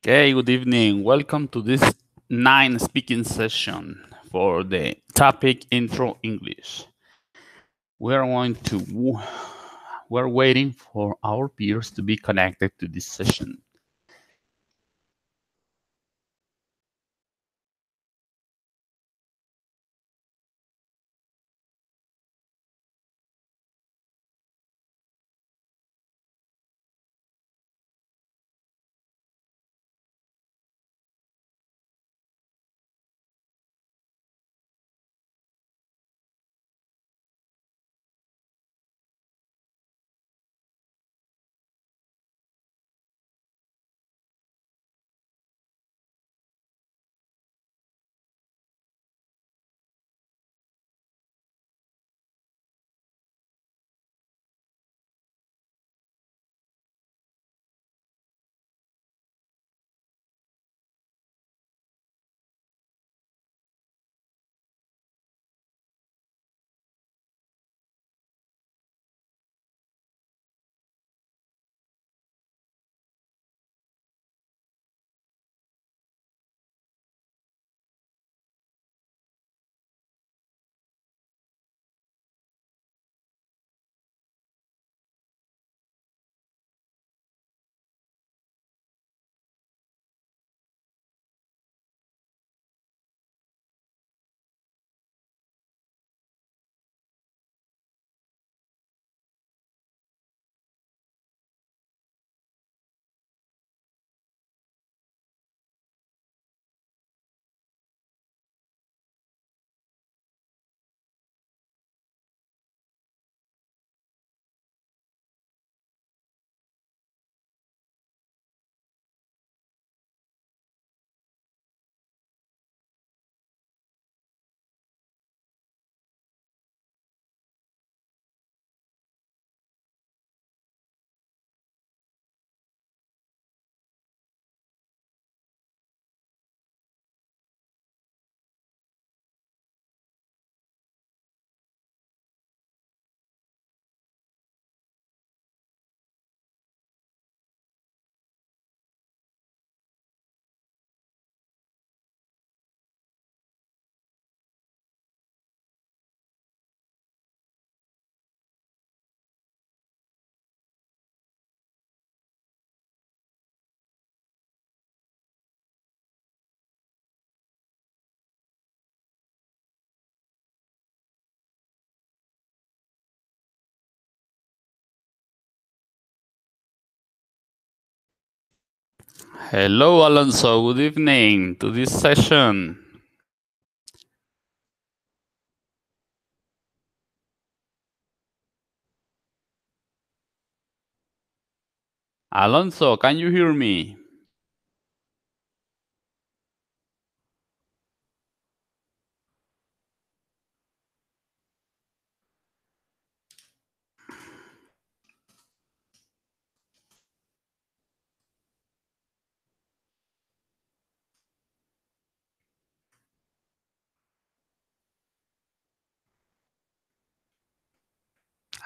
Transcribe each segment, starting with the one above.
Okay, good evening. Welcome to this 9 speaking session for the topic Intro English. We're waiting for our peers to be connected to this session. Hello, Alonso. Good evening to this session. Alonso, can you hear me?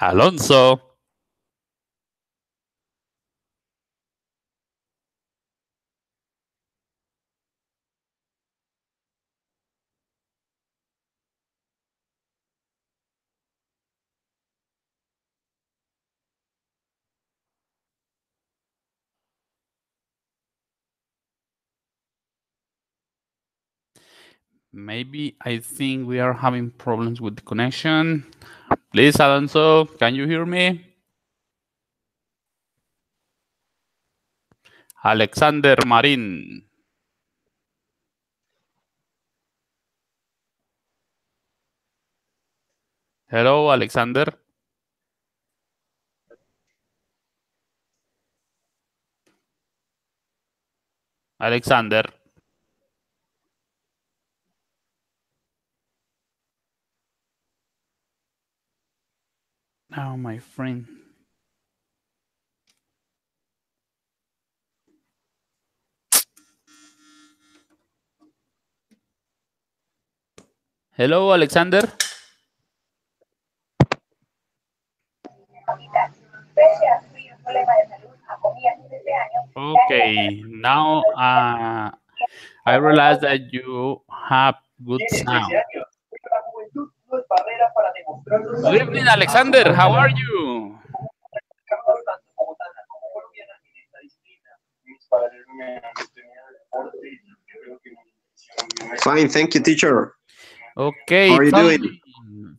Alonso. Maybe I think we are having problems with the connection. Please, Alonso, can you hear me? Alexander Marin. Hello, Alexander. Alexander. Oh, my friend. Hello, Alexander. Okay, now I realize that you have good sound. Good evening, Alexander. How are you? Fine, thank you, teacher. How Okay, are you tell doing? me.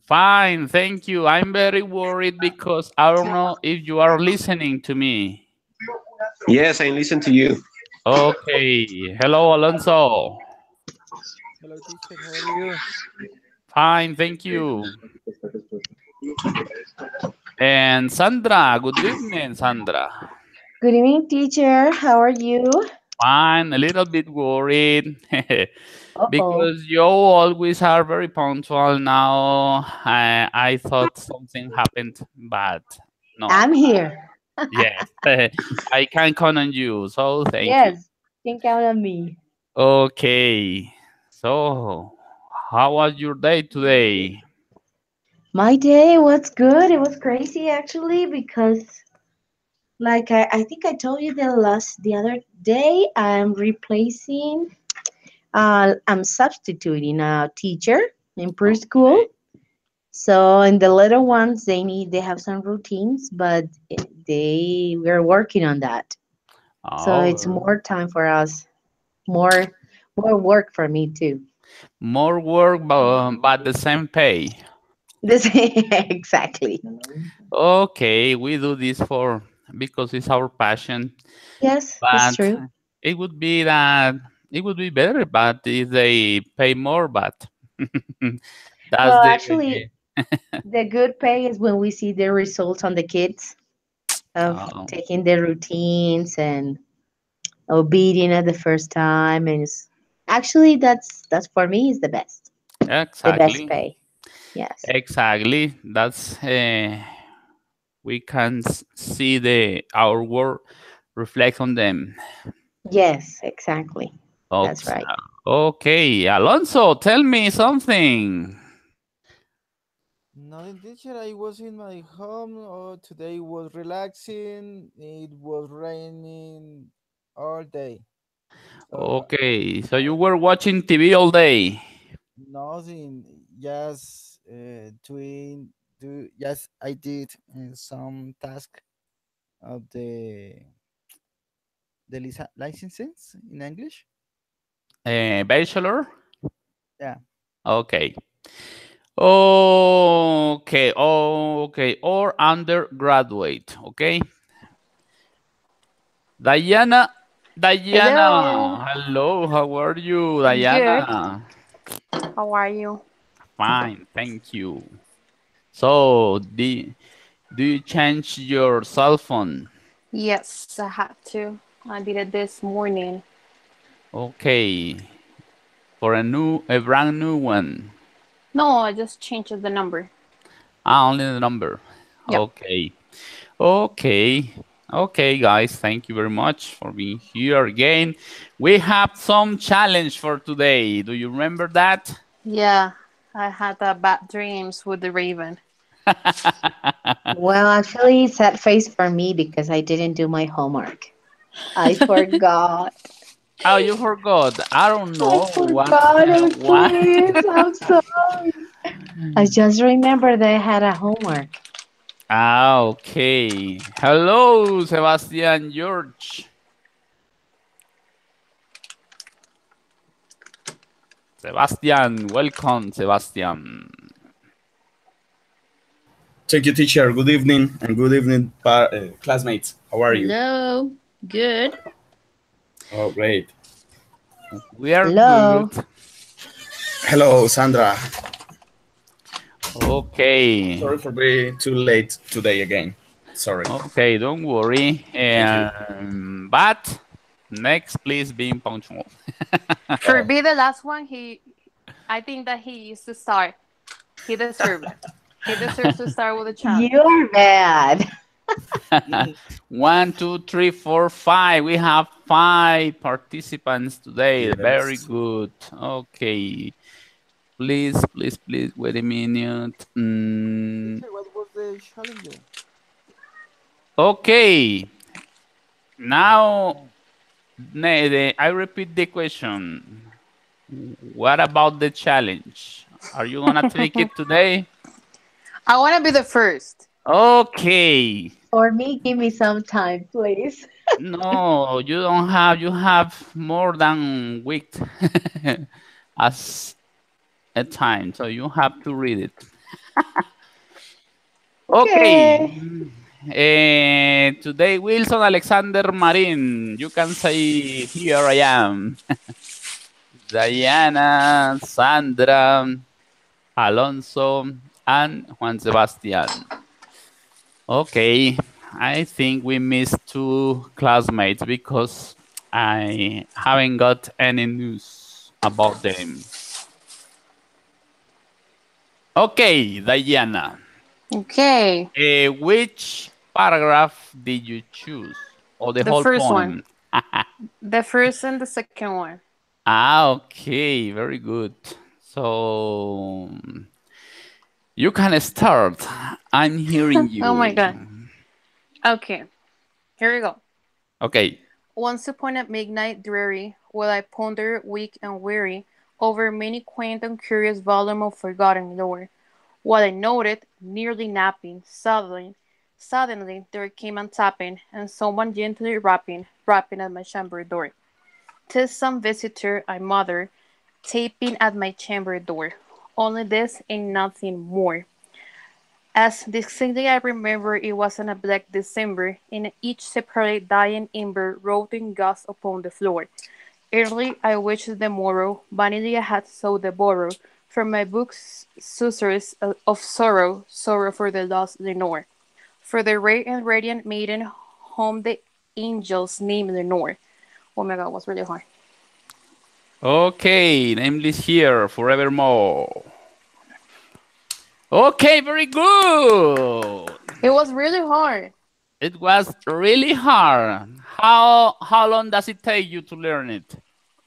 Fine, thank you. I'm very worried because I don't know if you are listening to me. Yes, I listen to you. Okay, hello, Alonso. Hello, teacher. How are you? Fine, thank you. And Sandra, good evening, Sandra. Good evening, teacher. How are you? Fine, a little bit worried Uh-oh. because you always are very punctual. Now I thought something happened, but no. I'm here. Yes, I can count on you. So thank you. Yes, you can count on me. Okay. So, how was your day today? My day was good. It was crazy actually because like I think I told you the other day I'm replacing I'm substituting a teacher in preschool. Okay. So and the little ones they have some routines, but we're working on that. So Oh, it's more time for us, more more work for me too. more work, but the same pay. This exactly. Okay, we do this for because it's our passion, Yes, it's but true. it would be that it would be better, but if they pay more, but that's Well, the actually, the good pay is when we see the results on the kids of oh, taking their routines and obedient at the first time, and actually that's for me is the best exactly, pay. Yes, exactly. That's we can see the our work reflect on them. yes, exactly. That's Okay, right. okay, Alonso, tell me something. Nothing, teacher. I was in my home. Oh, today was relaxing. It was raining all day. So Okay, so you were watching TV all day. nothing. Just doing do. Yes, I did some task of the licenses in English. Bachelor. Yeah. Okay. Okay. Okay. Or undergraduate. Okay. Diana. Hello. Diana. Hello. How are you, Good. Diana? How are you? Fine. Thank you. So, do you change your cell phone? Yes, I had to. I did it this morning. Okay. For a brand new one. No, I just changed the number. Ah, only the number. Yep. Okay. Okay. Okay, guys, thank you very much for being here again. We have some challenge for today. Do you remember that? Yeah, I had bad dreams with the raven. Well, actually, sad face for me because I didn't do my homework. I forgot. Oh, you forgot. I don't I know what. forgot it, What? please. I'm sorry. I just remember they had a homework. Ah, okay. Hello, Sebastian George. Sebastian, welcome, Sebastian. Thank you, teacher. Good evening and good evening, classmates. How are you? Hello. Good. Oh, great. We are good. Hello. Hello, Sandra. Okay. Sorry for being too late today again. Sorry. Okay, don't worry. Thank you. But next, please be punctual. For Oh, be the last one, I think that he used to start. He deserved it. He deserves to start with a challenge. You're bad. One, two, three, four, five. We have five participants today. Very yes. good. Okay. Please, wait a minute. Teacher, what was the challenge? Okay. Now, I repeat the question. What about the challenge? Are you gonna take it today? I want to be the first. Okay. For me, give me some time, please. No, you don't have. You have more than week as a time, so you have to read it. Okay. Today, Wilson Alexander Marin. You can say, "Here I am." Diana, Sandra, Alonso, and Juan Sebastian. Okay, I think we missed 2 classmates because I haven't got any news about them. Okay, Diana. Okay. Which paragraph did you choose? Or the whole first poem? one. The first and the second one. Okay, very good. So you can start. I'm hearing you. Oh my God. Okay, here we go. Okay. Once upon a midnight dreary, while I ponder weak and weary over many quaint and curious volume of forgotten lore, while I noted, nearly napping, suddenly there came a tapping, and someone gently rapping at my chamber door. 'Tis some visitor I muttered, tapping at my chamber door. Only this and nothing more. As distinctly I remember, it was on a black December, and each separate dying ember wrote in ghosts upon the floor. Early I wished the morrow, vanity I had so devoured, from my books susurrus of sorrow, sorrow for the lost Lenore. For the rare and radiant maiden, whom the angels named Lenore. Oh my God, it was really hard. Okay, nameless here forevermore. Okay, very good. It was really hard. It was really hard. How long does it take you to learn it?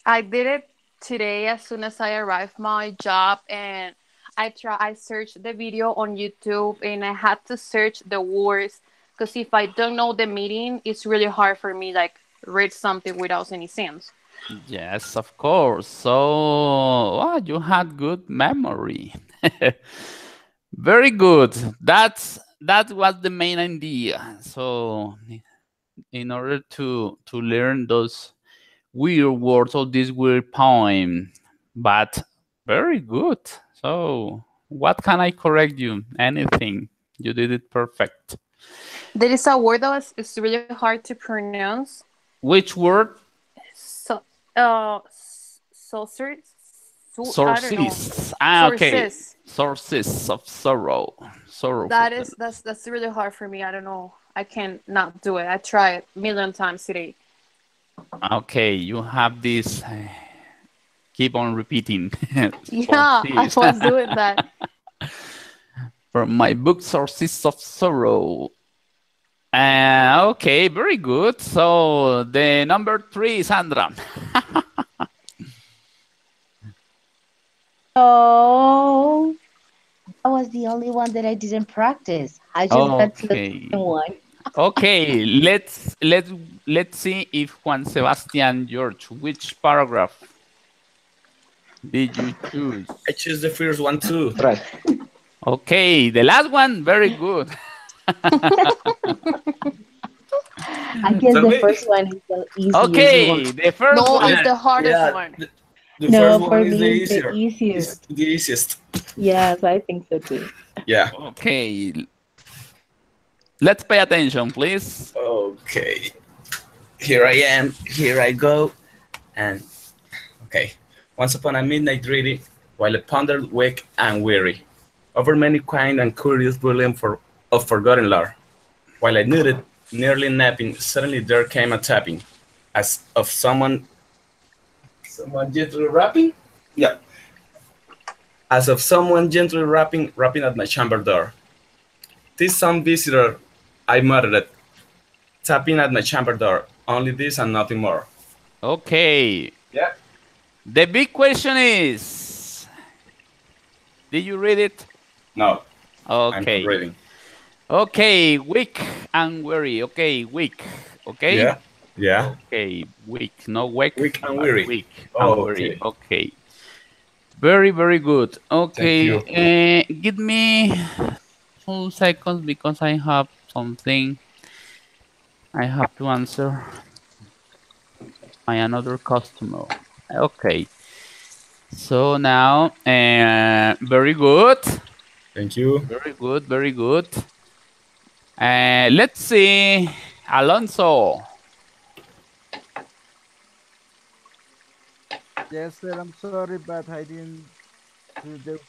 I did it today as soon as I arrived my job, and I searched the video on YouTube, and I had to search the words because if I don't know the meaning, it's really hard for me like read something without any sense. Yes, of course. So, you had good memory. Very good. That was the main idea. So, in order to learn those weird words or this weird poem, but very good. So, what can I correct you? Anything? You did it perfect. There is a word that is really hard to pronounce. Which word? So, sources. Sources. Okay. Sources of sorrow. Sorrow. That's really hard for me. I don't know. I can't not do it. I tried a million times today. Okay, you have this. Keep on repeating. Yeah, I was doing that. From my book, Sources of Sorrow. Okay, very good. So the number 3, Sandra. Oh, that was the only one that I didn't practice. I just got to the second one. Okay, let's see if Juan Sebastian George, which paragraph did you choose? I choose the first one too. Right. Okay, the last one, very good. I guess the first one is the easiest Okay, one. the first No, one. it's the hardest one. The No, first for one is me, the it's the easier. easiest. It's the easiest. Yes, I think so too. Yeah. Okay. Let's pay attention, please. Okay. Here I am. Here I go. And okay. Once upon a midnight dreary, while I pondered weak and weary, over many quaint and curious volume of forgotten lore, while I noted, nearly napping, suddenly there came a tapping, as of someone gently rapping? Yeah. As of someone gently rapping at my chamber door. 'Tis some visitor, I muttered, tapping at my chamber door. Only this and nothing more. Okay. Yeah. The big question is, did you read it? No. Okay. I'm reading. Okay, weak and weary. Okay, weak. Okay. Yeah. Yeah. Okay, weak, no weak, Weak and but weary. weak and Oh, weary. okay. Okay, very, very good. Thank Okay, you. give me 2 seconds because I have something I have to answer by another customer. Okay, so now, very good, Thank you. very good, very good. Let's see, Alonso. Yes, sir. I'm sorry, but I didn't do the.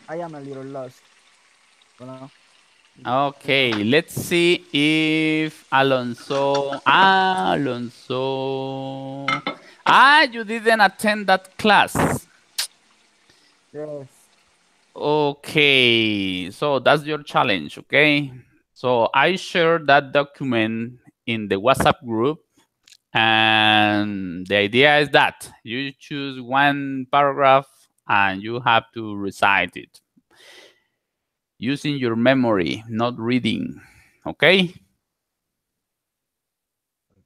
I am a little lost. You know. Okay, Um, let's see if Alonso. You didn't attend that class. yes. Okay, so that's your challenge, okay? So I shared that document in the WhatsApp group, and the idea is that you choose one paragraph and you have to recite it using your memory, not reading, okay?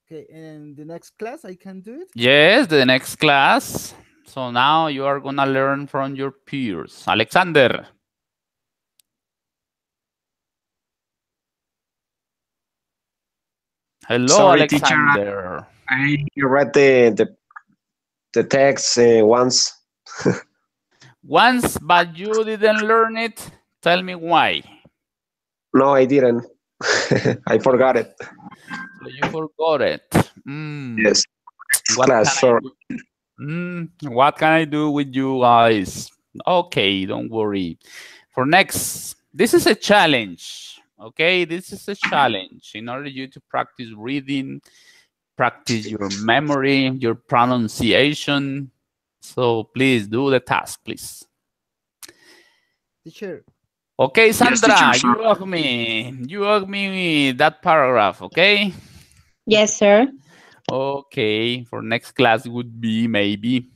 Okay. In the next class, I can do it. Yes, the next class. So now you are gonna learn from your peers. Alexander. Hello, Sorry, teacher. Alexander. I read the text once. Once, but you didn't learn it. Tell me why. No, I didn't. I forgot it. So you forgot it. Yes. What can Class. I Sorry. do? What can I do with you guys? Okay, don't worry. For next, this is a challenge. Okay, this is a challenge in order you to practice reading, practice your memory, your pronunciation. So please do the task, please. Teacher. Okay, Sandra, teacher, you owe me that paragraph, okay? Yes, sir. Okay, for next class would be maybe,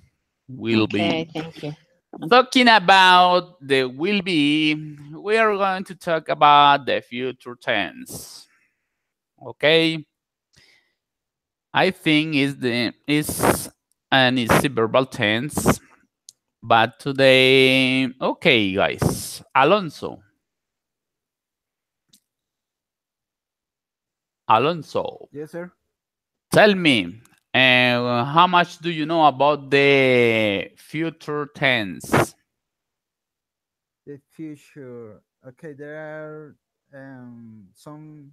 will Okay, be. thank you. Talking about the will be, we are going to talk about the future tense. Okay? I think is an easy verbal tense, but today, okay, guys. Alonso. Yes, sir. Tell me, how much do you know about the future tense? The future. Okay, there are some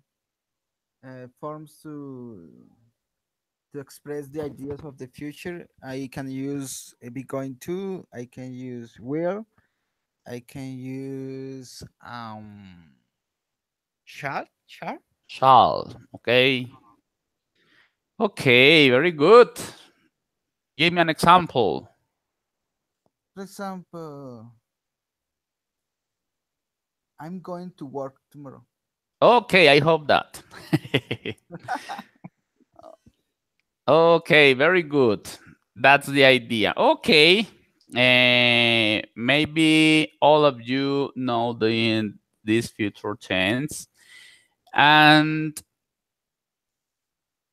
forms to express the ideas of the future. I can use be going to. I can use will. I can use shall. Shall. Okay. Okay, very good. Give me an example. For example, I'm going to work tomorrow. Okay, I hope that. Okay, very good. That's the idea. Okay. Maybe all of you know this future tense. And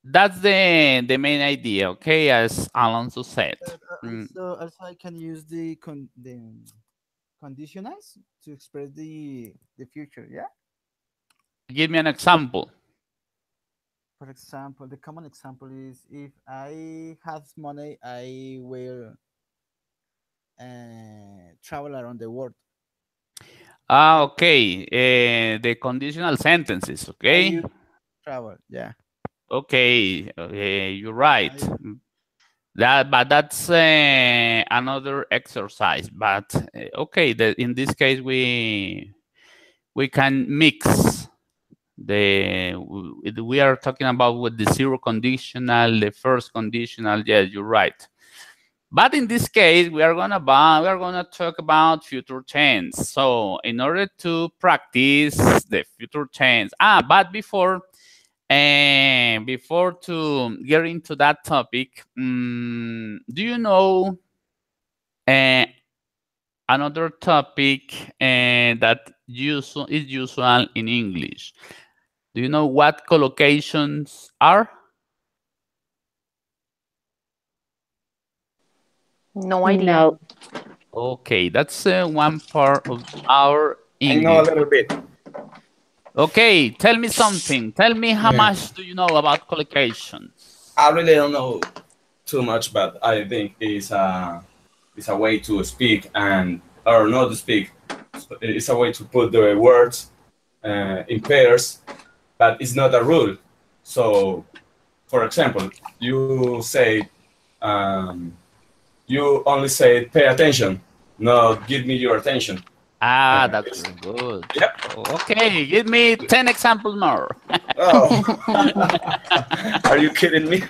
that's the main idea, okay, as Alonso said. Also, I can use the conditionals to express the future. Yeah. Give me an example. For example, the common example is if I have money, I will travel around the world. Okay, the conditional sentences, okay? I travel, yeah. Okay, you're right. But that's another exercise. But okay, in this case, we can mix we are talking about with the zero conditional, the first conditional. Yes, you're right. But in this case, we are gonna talk about future tense. So in order to practice the future tense, but before to get into that topic, do you know another topic that is usual in English? Do you know what collocations are? No idea. No. Okay, that's one part of our I know a English. little bit. Okay, tell me something. Tell me how Yeah. much do you know about collocations? I really don't know too much, but I think it's a way to speak and or not to speak. It's a way to put the words in pairs, but it's not a rule. So, for example, you say you only say pay attention, not give me your attention. Ah, that's It's- very good. yep. Okay, give me 10 examples more. Oh, are you kidding me?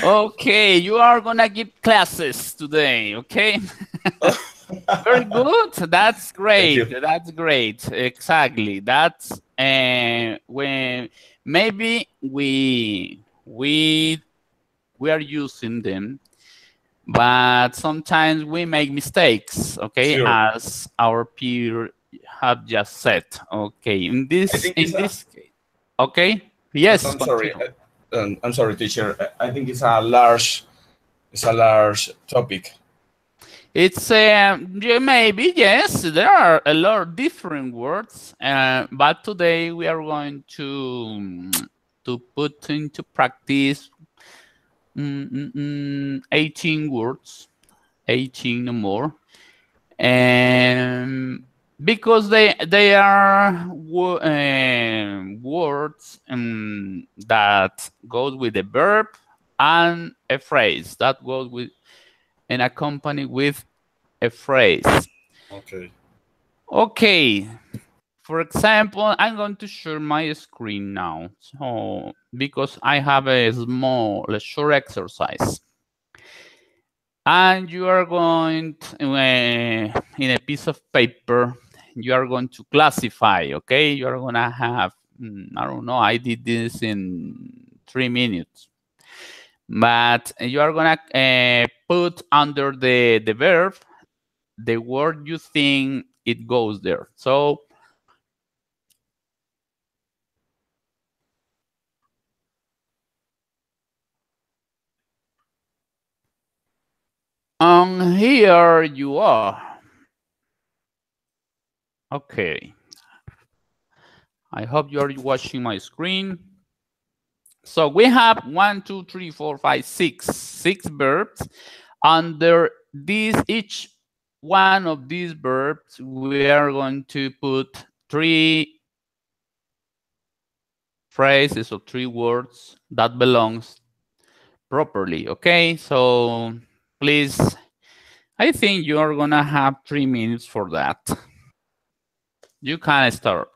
Okay, you are gonna give classes today, okay? Very good. That's Thank great. you. That's great. Exactly. That's when maybe we are using them, but sometimes we make mistakes, okay, Sure. as our peer have just said. Okay, in I this think it's a. case, okay, yes, I'm sorry. continue. I'm sorry, teacher. I think it's a large topic. It's yeah, maybe yes. There are a lot of different words, but today we are going to put into practice 18 words, 18 or more, and because they are words that goes with a verb and a phrase that goes with and accompany with a phrase. Okay. Okay, for example, I'm going to share my screen now. So, because I have a small, a short exercise. And you are going to, in a piece of paper, you are going to classify, okay? You are going to have, I don't know, I did this in 3 minutes. But you are going to put under the verb the word you think it goes there. So here you are. Okay. I hope you're watching my screen. So we have 1, 2, 3, 4, 5, 6 verbs. Under each one of these verbs, we are going to put 3 phrases or 3 words that belongs properly. Okay, so please, I think you are gonna have 3 minutes for that. You can start.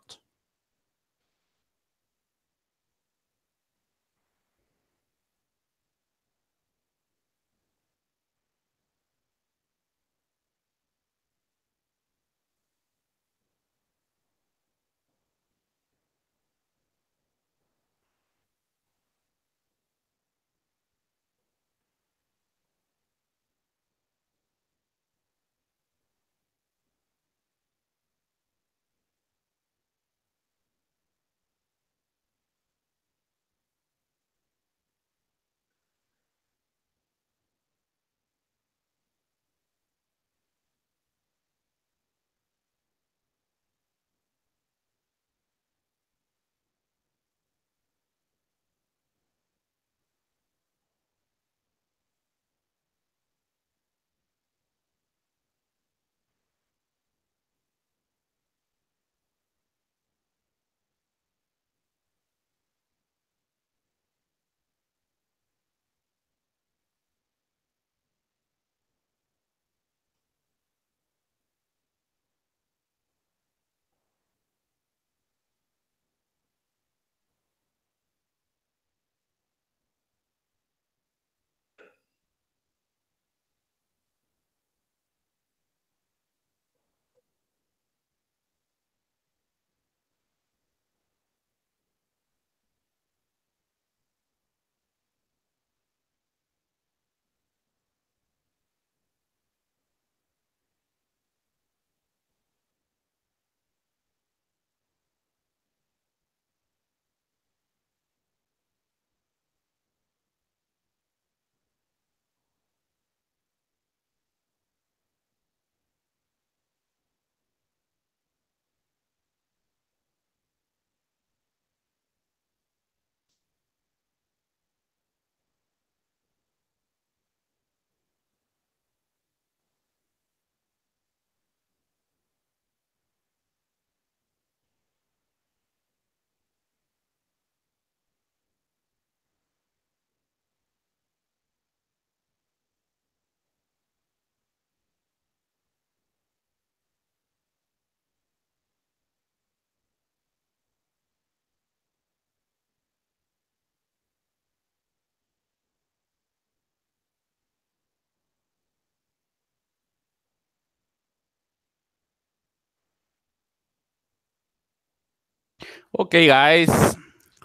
Okay, guys,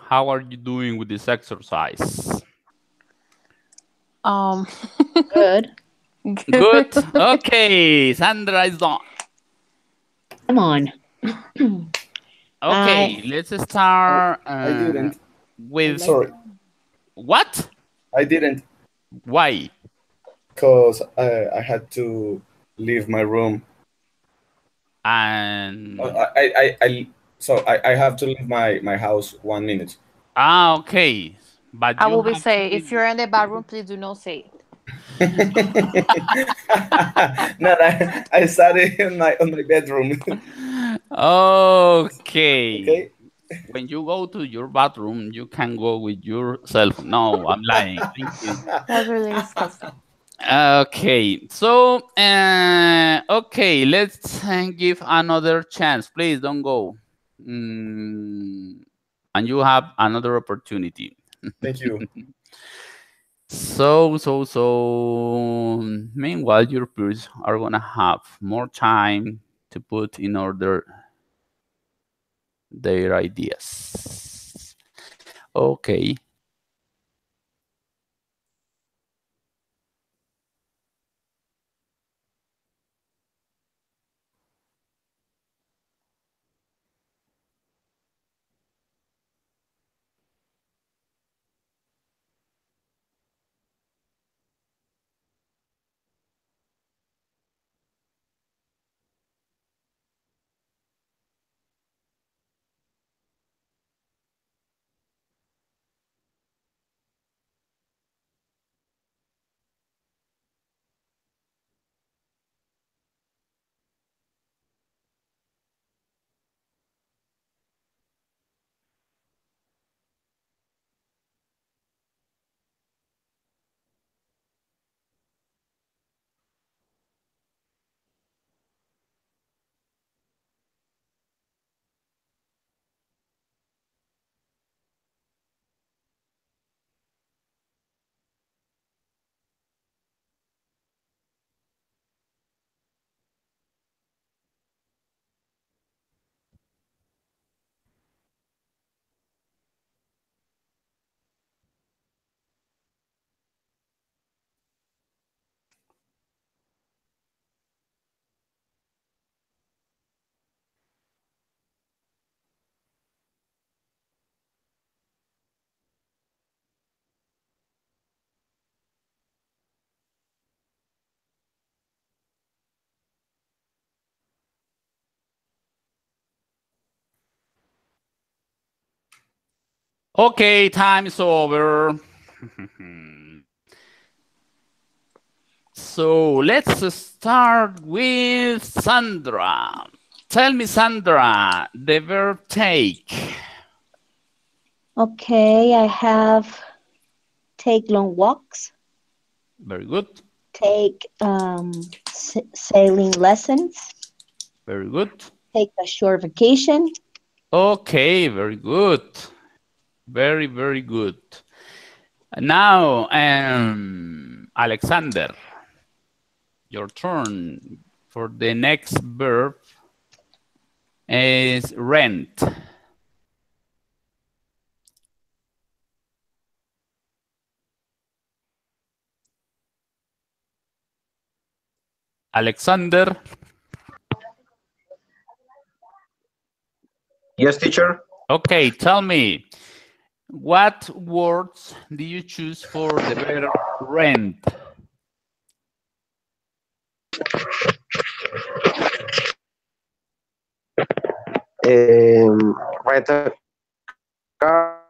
how are you doing with this exercise? Um, Good. Good. Okay, Sandra is done. Come on. Okay, let's start I didn't. I with like Sorry, what? I didn't Why? because I had to leave my room. And So I have to leave my house 1 minute. okay, but I you will be have to say, if leave. you're in the bathroom, please do not say it. No, I study in my bedroom. Okay. Okay. When you go to your bathroom, you can go with yourself. No, I'm lying. Thank you. That's really disgusting. Okay, so okay, let's give another chance. Please don't go. And you have another opportunity. Thank you. So, meanwhile, your peers are gonna have more time to put in order their ideas. Okay. Okay, time is over. So let's start with Sandra. Tell me, Sandra, the verb take. Okay, I have take long walks, Very good. take sailing lessons, Very good. take a short vacation. Okay, very good. Very, very good. Now, Alexander, your turn. For the next verb is rent. Alexander, Yes, teacher. okay, tell me, what words do you choose for the verb rent? Rent a car,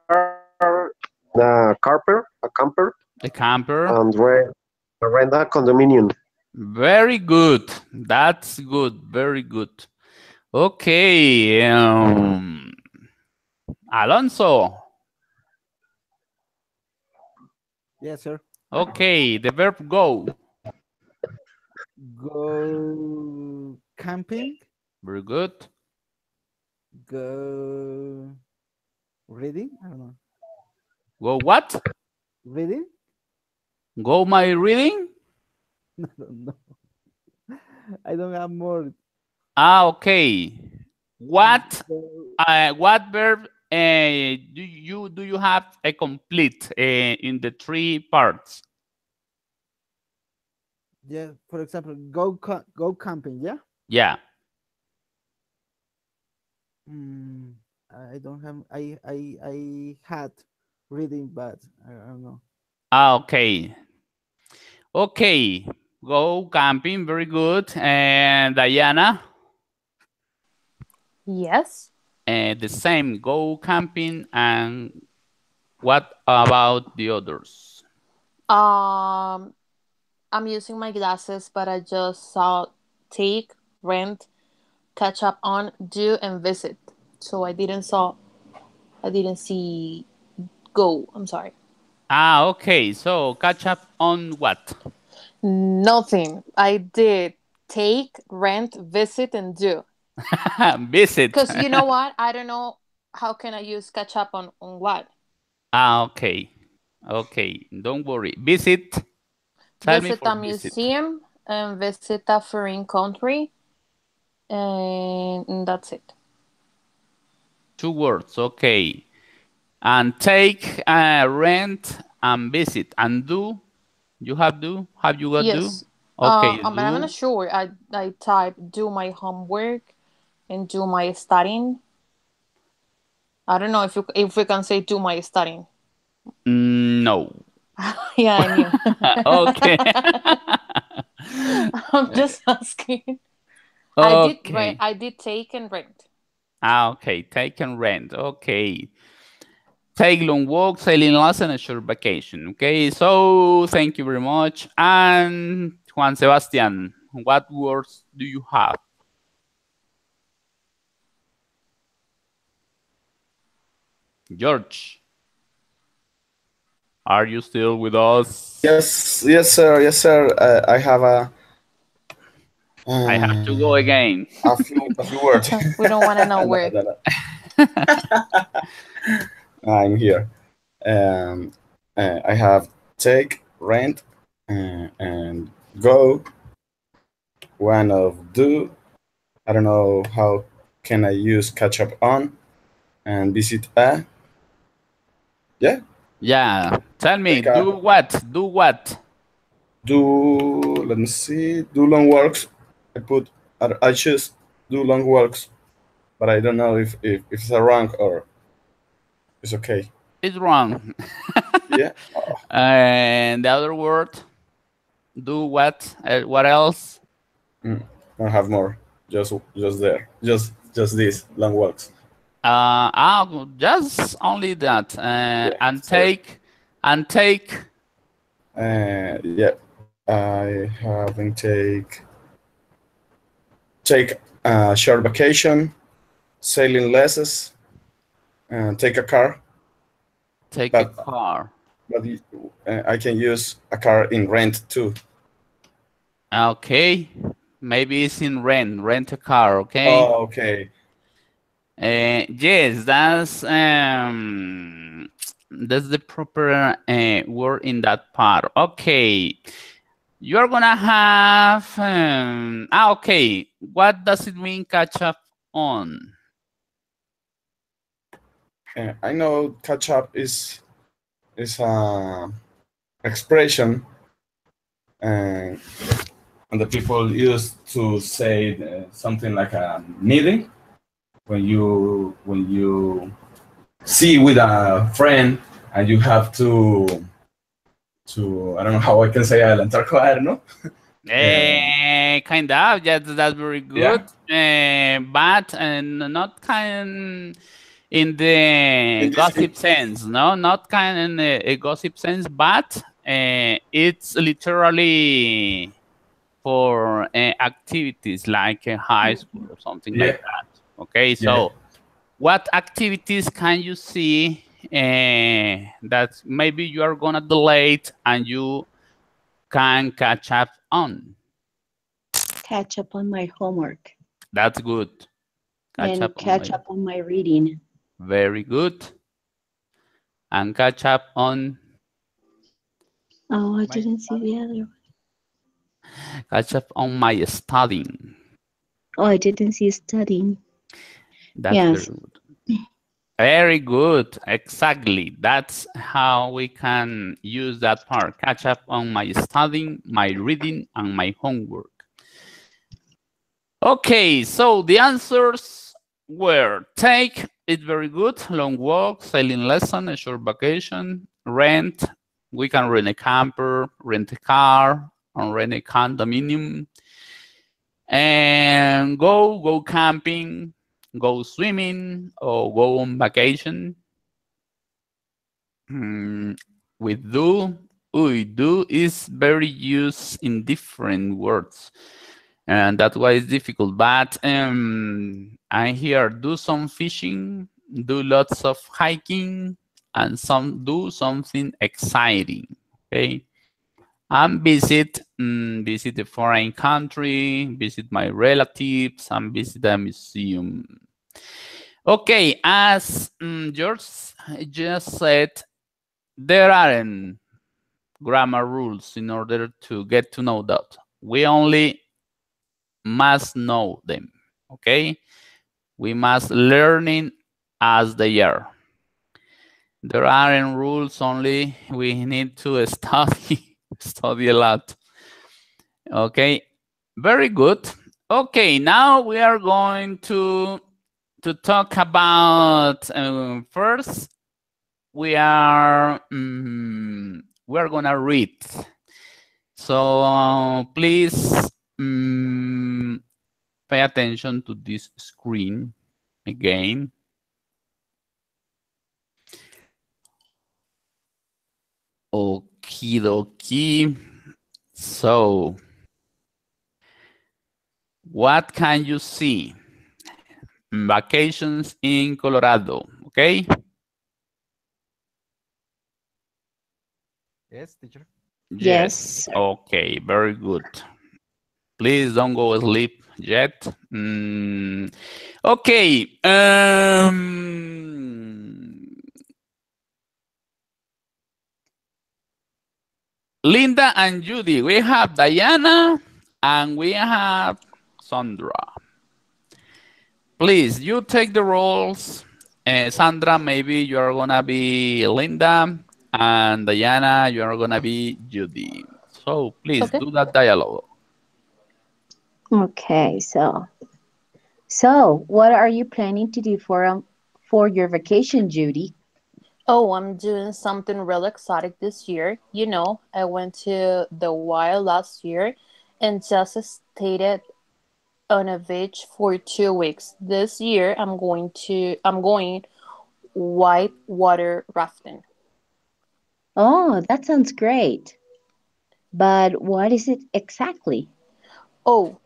a camper, The camper. and rent a condominium. Very good. That's good. Very good. Okay. Alonso. yes, sir. Okay. The verb go. Go camping. Very good. Go reading. I don't know. Go what? Reading? Go my reading? I don't know. I don't have more. Ah, okay. What Go- what verb do you have a complete in the three parts? Yeah, for example, go camping. Yeah. Yeah. Mm, I don't have. I had reading, but I don't know. Okay. Okay. Go camping. Very good. And Diana, Yes. the same. Go camping. And what about the others? Um, I'm using my glasses, but I just saw take, rent, catch up on, do, and visit. So I didn't see go. I'm sorry. Okay. So catch up on what? Nothing. I did take, rent, visit, and do. Visit. Because you know what? I don't know how can I use catch up on what. Okay. Okay. Don't worry. Visit. Tell me Visit for a visit. museum and visit a foreign country, and that's it. 2 words. Okay. And take, rent, and visit. And do. You have do? Have you got do? Yes. Okay. But I'm not Do. sure. I type do my homework and do my studying. I don't know if we can say do my studying. No. Yeah, I knew. Okay. I'm just asking. Okay. I did take and rent. Okay. Take and rent. Okay. Take long walk, sailing lesson, and short vacation. Okay. So thank you very much. And Juan Sebastian, what words do you have? George, are you still with us? Yes, yes, sir. Yes, sir. I have I have to go again. a few words. We don't want to know No, where. no, no. I'm here. Um, I have take, rent, and go. One of do. I don't know how can I use catch up on and visit a. Yeah, Yeah. Tell me, take a do what? Do what? do. Let me see. Do long walks. I choose do long walks, but I don't know if it's a wrong or it's okay. It's wrong. Yeah. And the other word, do what? What else? Don't have more. Just there. Just this long walks. Just only that. Yeah. And Sorry. take. Yeah. I haven't take a short vacation, sailing lessons, and take a car. Take But- a car. But I can use a car in rent too. Okay. Maybe it's in rent. Rent a car. Okay. Oh, okay. Yes, that's the proper word in that part. Okay. You're gonna have okay. What does it mean catch up on? I know catch up is a expression, and the people used to say something like a meeting when you see with a friend and you have to I don't know how I can say adelantar cuaderno. Kind of. Yeah, that's very good. But not kind in the gossip sense. No, not kind in a gossip sense. But it's literally for activities like high school or something like that. Okay, so what activities can you see that maybe you are gonna delay and you can catch up on? Catch up on my homework That's good. and catch up on my reading. Very good. And catch up on. Oh, I didn't see the other one. Catch up on my studying. Oh, I didn't see studying. That's Yes. very good. Very good. Exactly. That's how we can use that part. Catch up on my studying, my reading, and my homework. Okay, so the answers were take it very good, long walk, sailing lesson, a short vacation, rent, we can rent a camper, rent a car, or rent a condominium, and go camping, go swimming, or go on vacation. With do, do is very used in different words, and that's why it's difficult. But I hear do some fishing, do lots of hiking, and do something exciting. Okay, and visit a foreign country, visit my relatives, and visit a museum. Okay, as George just said, there aren't grammar rules in order to get to know that. We only must know them, okay? We must learning as they are. There aren't rules, only we need to study, study a lot. Okay, very good. Okay, now we are going to talk about first we're gonna read. So please pay attention to this screen again. Okie dokie. So what can you see? Vacations in Colorado, okay? Yes, teacher. Yes. Okay, very good. Please don't go asleep yet. Okay. Linda and Judy, we have Diana and we have Sandra. Please, you take the roles. Sandra, maybe you're gonna be Linda, and Diana, you're gonna be Judy. So please Okay. do that dialogue. Okay, so what are you planning to do for your vacation, Judy? Oh, I'm doing something really exciting this year. You know, I went to the wild last year and just stayed on a beach for 2 weeks. This year, I'm going white water rafting. Oh, that sounds great. But what is it exactly? Oh,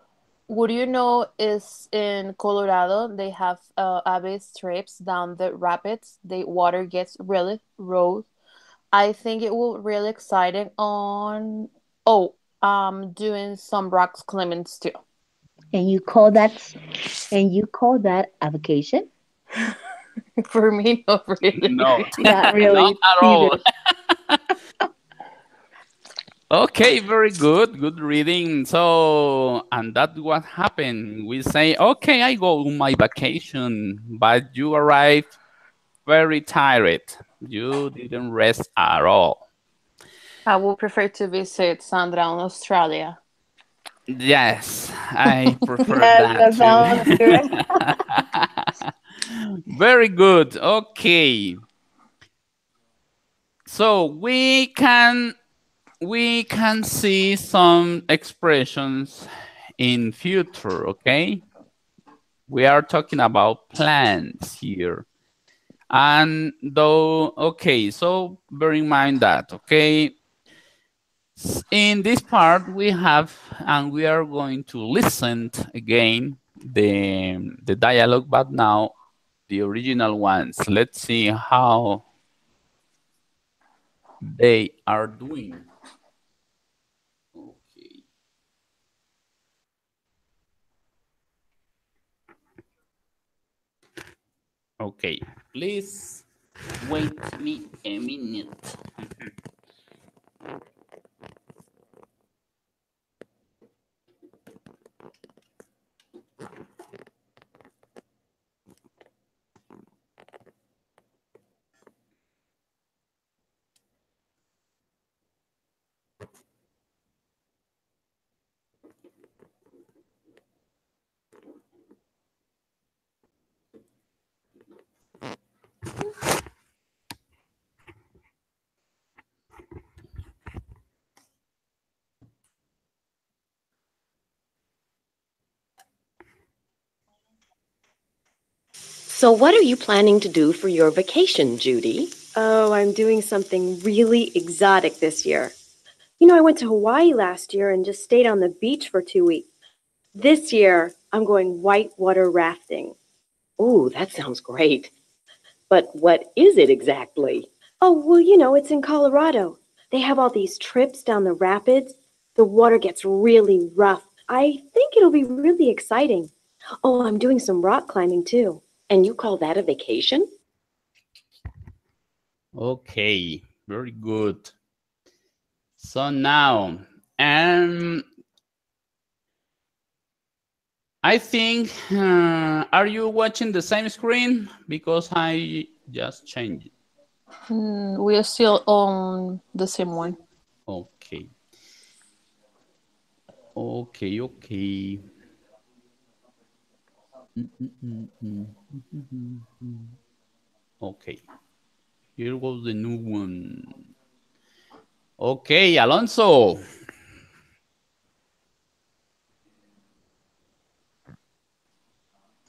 would you know is in Colorado they have abyss trips down the rapids. The water gets really raw. I think it will really exciting on. Oh, doing some rocks climbings too. And you call that a vacation? For me, not No, really. Not not really at either. all. Okay, very good. Good reading. So, and that's what happened. We say, okay, I go on my vacation, but you arrive very tired. You didn't rest at all. I would prefer to visit Sandra in Australia. Yes, I prefer Yes, that that too. sounds good. Very good. Okay. So we can see some expressions in future, okay? We are talking about plans here. And though, okay, so bear in mind that, okay? In this part, we have, and we are going to listen again the dialogue, but now the original ones. Let's see how they are doing. Okay. Okay, please wait me a minute. So what are you planning to do for your vacation, Judy? Oh, I'm doing something really exotic this year. You know, I went to Hawaii last year and just stayed on the beach for 2 weeks. This year, I'm going whitewater rafting. Ooh, that sounds great. But what is it exactly? Oh, well, you know, it's in Colorado. They have all these trips down the rapids. The water gets really rough. I think it'll be really exciting. Oh, I'm doing some rock climbing too. And you call that a vacation? Okay, very good. So now, I think, are you watching the same screen? Because I just changed it. We are still on the same one. Okay. Okay, okay. Okay. Here goes the new one. Okay, Alonso.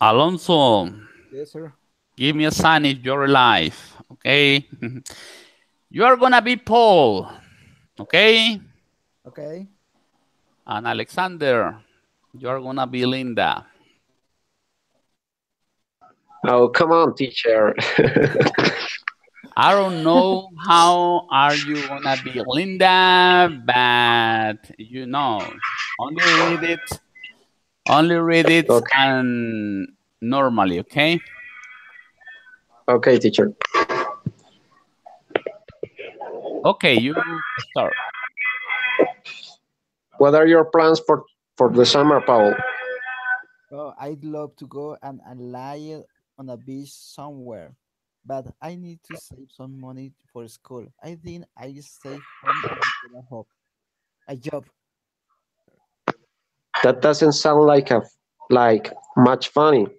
Alonso, Yes, sir. give me a sign if you're alive. Okay. You are gonna be Paul. Okay. Okay. And Alexander, you are gonna be Linda. Oh, come on, teacher. I don't know how are you gonna be Linda, but you know, only read it Okay. and normally, okay? Okay, teacher. Okay, you start. What are your plans for the summer, Paul? Oh, I'd love to go and lie on a beach somewhere, but I need to save some money for school. I think I stay home and get a job. That doesn't sound like much fun.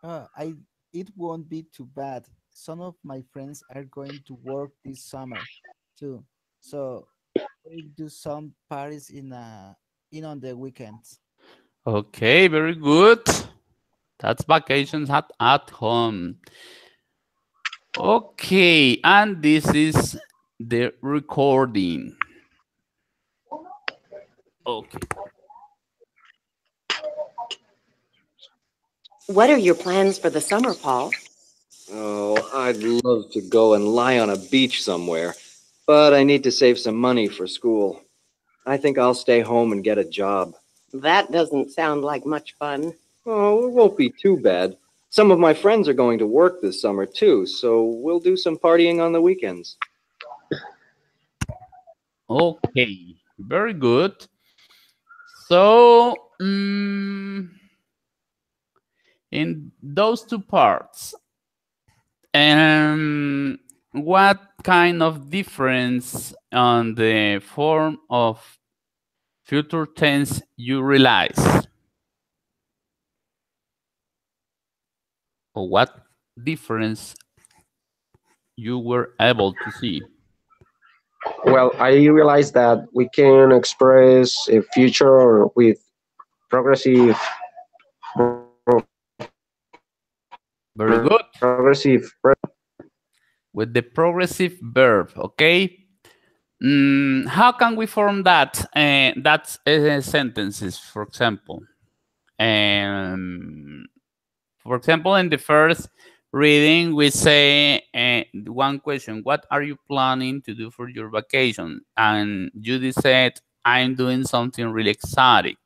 I it won't be too bad. Some of my friends are going to work this summer too, so we'll do some parties in on the weekends. Okay, very good. That's vacations at home. Okay, and this is the recording. Okay. What are your plans for the summer, Paul? Oh, I'd love to go and lie on a beach somewhere, but I need to save some money for school. I think I'll stay home and get a job. That doesn't sound like much fun. Oh, it won't be too bad. Some of my friends are going to work this summer too, so we'll do some partying on the weekends. Okay, very good. So, in those two parts, what kind of difference on the form of future tense you realize? Or what difference you were able to see? Well, I realized that we can express a future with progressive Very good. progressive With the progressive verb, okay? How can we form that? That's sentences, for example. For example, in the first reading, we say one question: what are you planning to do for your vacation? And Judy said, I'm doing something really exotic.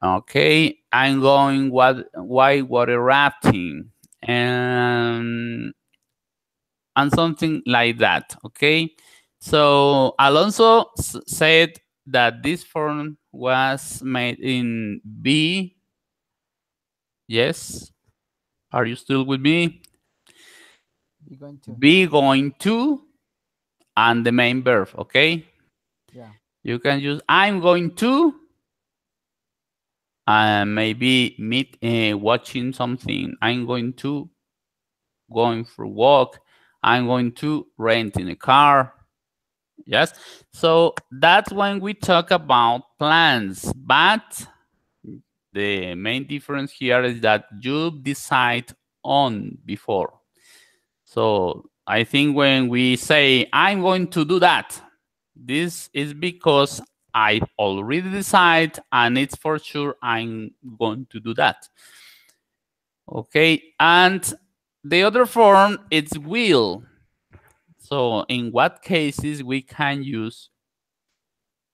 Okay, I'm going whitewater rafting and something like that. Okay, so Alonso said that this form was made in be. Yes, are you still with me? Be going to and the main verb. Okay, Yeah, you can use I'm going to maybe watching something. I'm going to going for a walk. I'm going to rent in a car. Yes. So that's when we talk about plans. But The main difference here is that you decide on before. So I think when we say, I'm going to do that, this is because I already decide and it's for sure I'm going to do that. Okay, and the other form is will. So in what cases we can use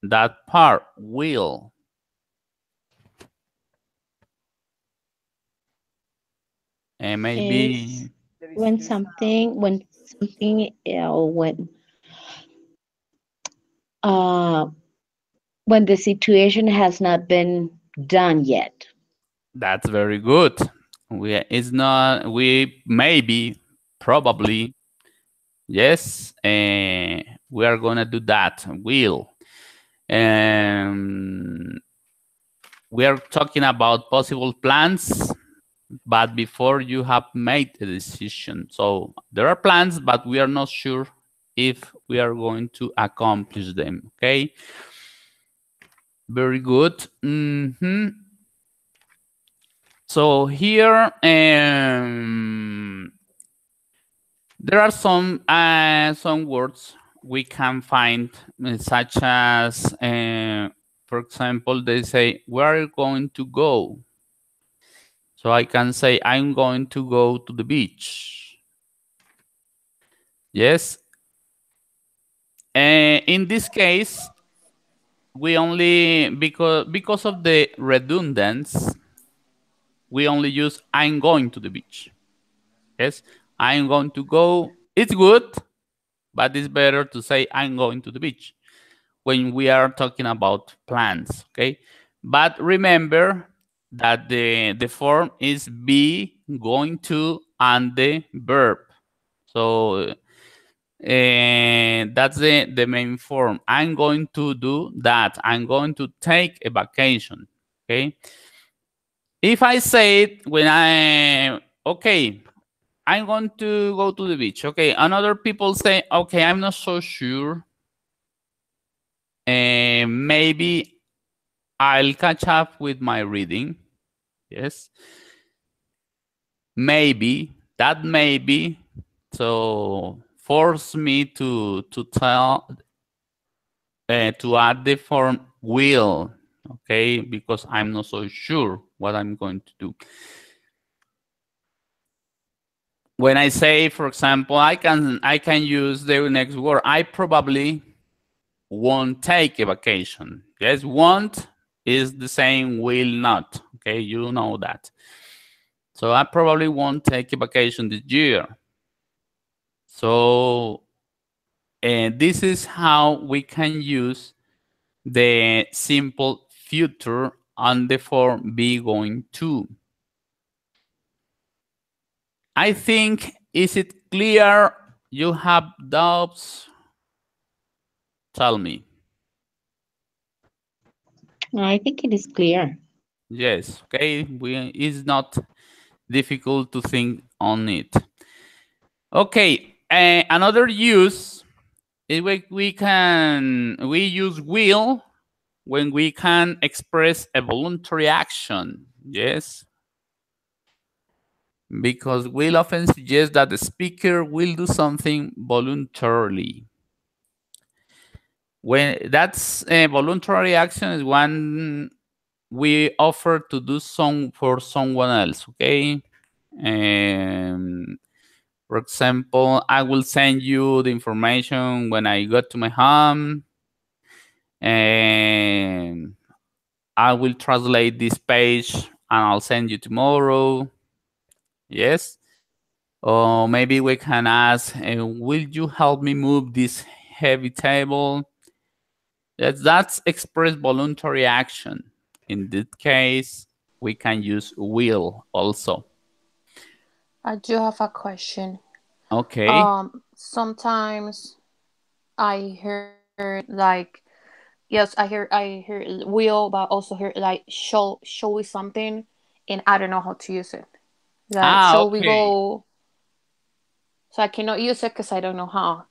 that part, will? And maybe It's when something uh when the situation has not been done yet. that's very good. We maybe, probably, yes, we are gonna do that. Will. We are talking about possible plans, but before you have made a decision. So there are plans, but we are not sure if we are going to accomplish them. Okay. Very good. So here there are some words we can find, such as, for example, they say, "Where are you going to go?" So I can say, "I'm going to go to the beach." Yes. In this case, we only, because of the redundancy, we only use "I'm going to the beach." Yes, I'm going to go. It's good, but it's better to say I'm going to the beach when we are talking about plans. Okay, but remember that the form is be, going to, and the verb. So that's the main form. I'm going to do that. I'm going to take a vacation. Okay. If I say it when okay, I'm going to go to the beach. Okay. And other people say, okay, I'm not so sure. Maybe I'll catch up with my reading. Yes. Maybe, that maybe. So force me to tell, to add the form will, okay, because I'm not so sure what I'm going to do. When I say, for example, I can use the next word. I probably won't take a vacation. Yes, won't is the same will not. Okay, you know that. So I probably won't take a vacation this year. So this is how we can use the simple future on the form be going to. I think, is it clear? You have doubts? Tell me. I think it is clear. Yes, okay. It's not difficult to think on it. Okay, another use is we use will when we can express a voluntary action. Yes. Because will often suggests that the speaker will do something voluntarily. When that's a voluntary action is one we offer to do for someone else, okay? For example, I will send you the information when I go to my home, and I will translate this page and I'll send you tomorrow. Yes. Or maybe we can ask, will you help me move this heavy table? That's express voluntary action. In this case, we can use will also. I do have a question. Okay. Sometimes I heard like, yes, I hear will, but also hear like show we something, and I don't know how to use it. Like, shall we Okay. go? So I cannot use it because I don't know how.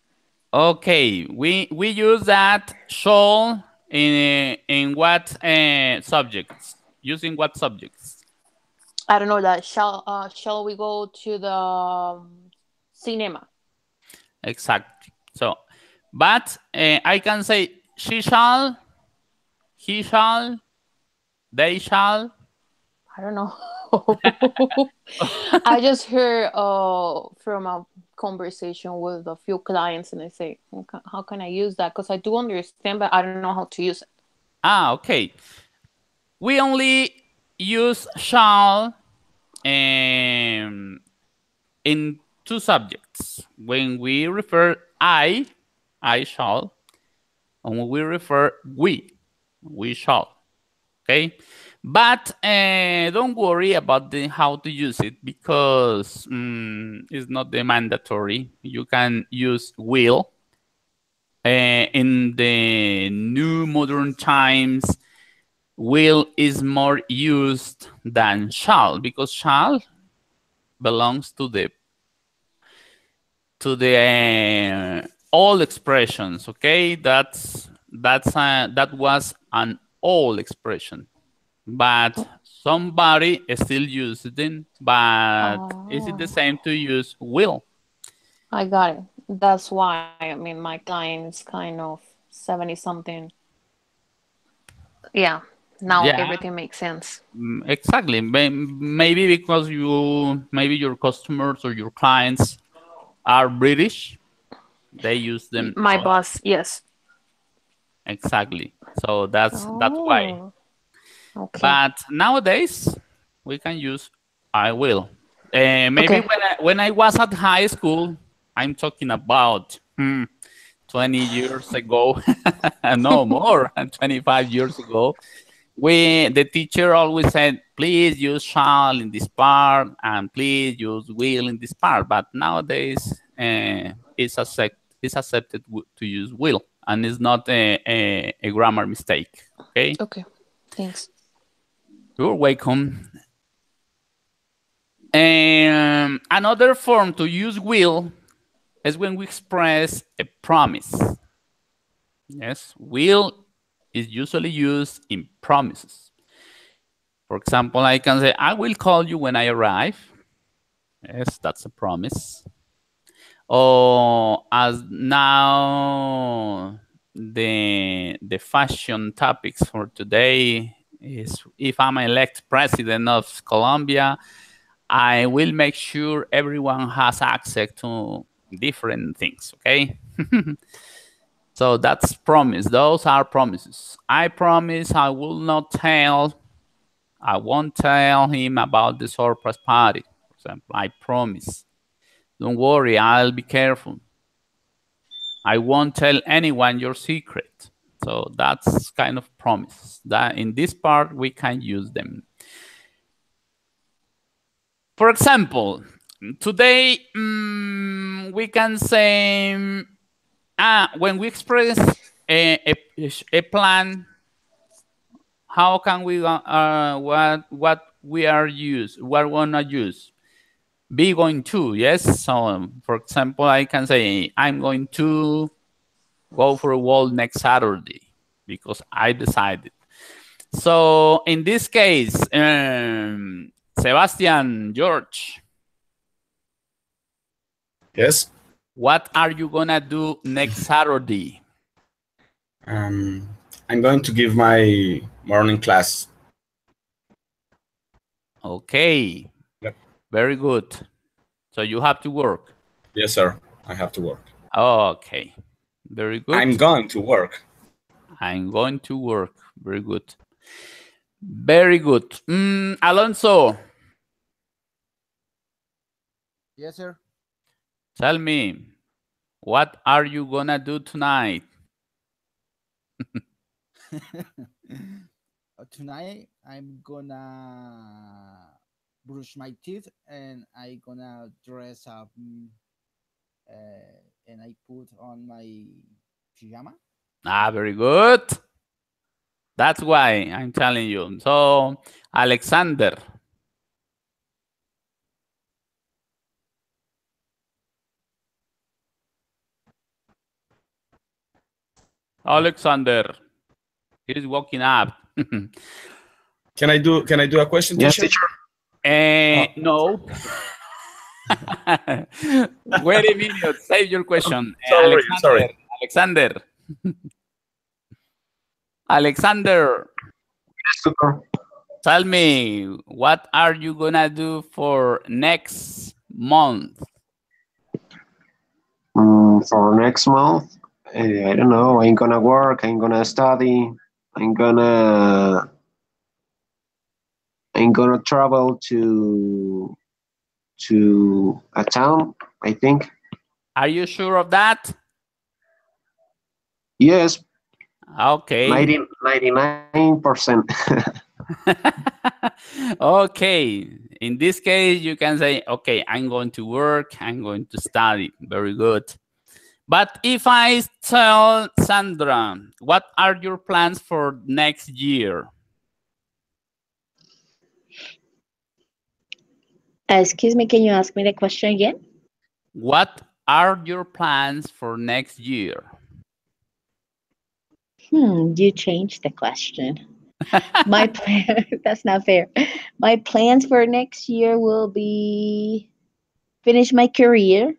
Okay, we use that shall in what subjects? Using what subjects? I don't know that. Shall we go to the cinema? Exactly. So, but I can say she shall, he shall, they shall. I don't know. I just heard from a conversation with a few clients, and I say, how can I use that? Because I do understand, but I don't know how to use it. Okay. We only use shall in two subjects. When we refer I shall, and when we refer we shall. Okay, but don't worry about how to use it, because it's not the mandatory. You can use will. In the new modern times, will is more used than shall, because shall belongs to the all expressions. Okay, that was an old expression, but somebody still uses it. But is it the same to use will? I got it. That's why, I mean, my client is kind of 70 something. Yeah, now Yeah, everything makes sense. exactly. Maybe because maybe your customers or your clients are British, they use them. My boss, yes. Exactly. So that's why. Oh, okay. But nowadays we can use I will. Maybe Okay. when I was at high school, I'm talking about 20 years ago, no more, 25 years ago. The teacher always said, please use shall in this part and please use will in this part. But nowadays, it's accepted to use will, and it's not a grammar mistake. Okay. Okay. Thanks. You're welcome. Another form to use will is when we express a promise. Yes, will is usually used in promises. For example, I can say, I will call you when I arrive. Yes, that's a promise. Or as now the fashion topics for today is, if I'm elected president of Colombia, I will make sure everyone has access to different things, okay? So that's promise. Those are promises. I promise I won't tell him about the surprise party, for example. I promise. Don't worry, I'll be careful. I won't tell anyone your secret. So that's kind of promise. That in this part, we can use them. For example, today we can say, when we express a plan, how can we what we are use? What wanna use? Be going to, yes. So for example, I can say I'm going to go for a walk next Saturday because I decided. So in this case, Sebastian, George. Yes. What are you gonna do next Saturday? I'm going to give my morning class. Okay. Yep. Very good. So you have to work. Yes, sir. I have to work. Okay. Very good. I'm going to work. I'm going to work. Very good. Very good. Alonso. Yes, sir. Tell me, what are you gonna do tonight? Tonight I'm gonna brush my teeth and I gonna dress up and I put on my pajama. Very good. That's why I'm telling you. So, Alexander. Alexander. He's walking up. Can I do a question, Yes, teacher? teacher. No. Wait a minute. Save your question. Sorry, sorry. Alexander, Yes, tutor. tell me, what are you gonna do for next month? For next month, I don't know. I'm gonna work. I'm gonna study. I'm gonna travel to a town. I think. Are you sure of that? Yes, Okay. 99%. Okay. In this case, you can say, okay, I'm going to work, I'm going to study. Very good. But if I tell Sandra, what are your plans for next year? Excuse me, can you ask me the question again? What are your plans for next year? You changed the question. My plan, that's not fair. My plans for next year will be finish my career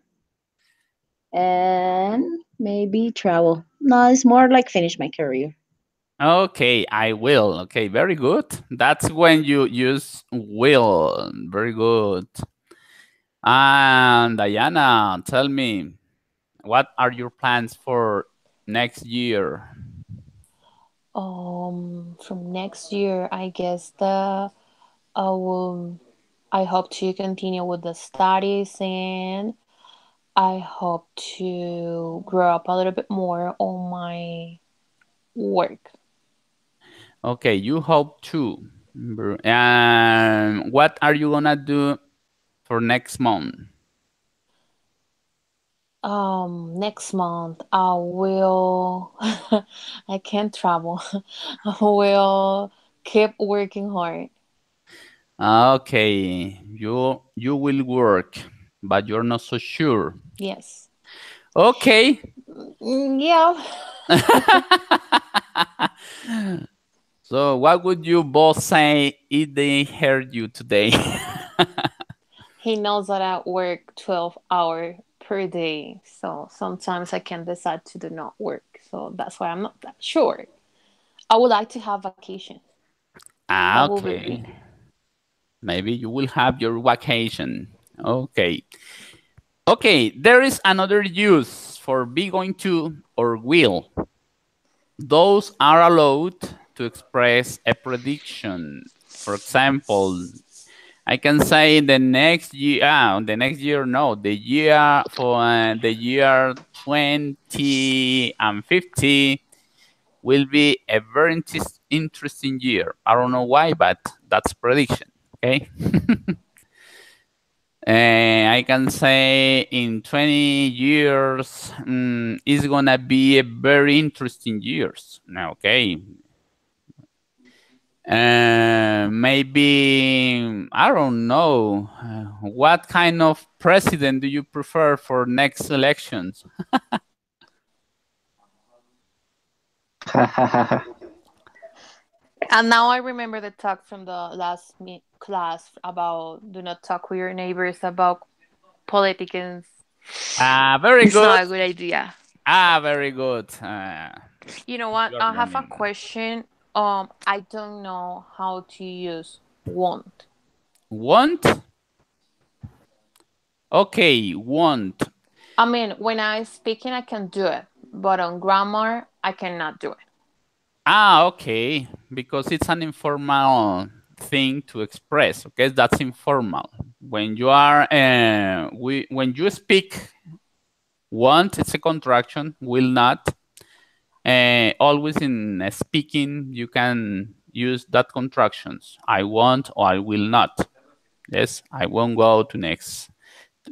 and maybe travel. No, it's more like finish my career. Okay, I will. Okay, very good. That's when you use will. Very good. And Diana, tell me, what are your plans for next year? From next year, I guess I hope to continue with the studies, and I hope to grow up a little bit more on my work. Okay, you hope to. And what are you gonna do for next month? Next month I will I can't travel. I will keep working hard. Okay, you will work, but you're not so sure. Yes. Okay. Yeah. So what would you both say if they heard you today? He knows that I work 12 hours per day. So sometimes I can decide to do not work. So that's why I'm not that sure. I would like to have vacation. That will be Okay. great. Maybe you will have your vacation. Okay. Okay, there is another use for be going to or will. Those are allowed to express a prediction. For example, I can say the next year, the year for the year 20 and 50 will be a very interesting year. I don't know why, but that's prediction, okay? I can say in 20 years, it's gonna be a very interesting years. Okay. Maybe, I don't know. What kind of president do you prefer for next elections? And now I remember the talk from the last class about do not talk with your neighbors about politics. Very It's good. not a good idea. Very good. You know what? You're I have a learning. question. I don't know how to use want. Want? Okay, want. I mean, when I'm speaking, I can do it, but on grammar, I cannot do it. Okay. Because it's an informal thing to express. Okay, that's informal. When you are, when you speak, want, it's a contraction. Will not. Always in speaking, you can use that contractions. I want or I will not. Yes, I won't go to next.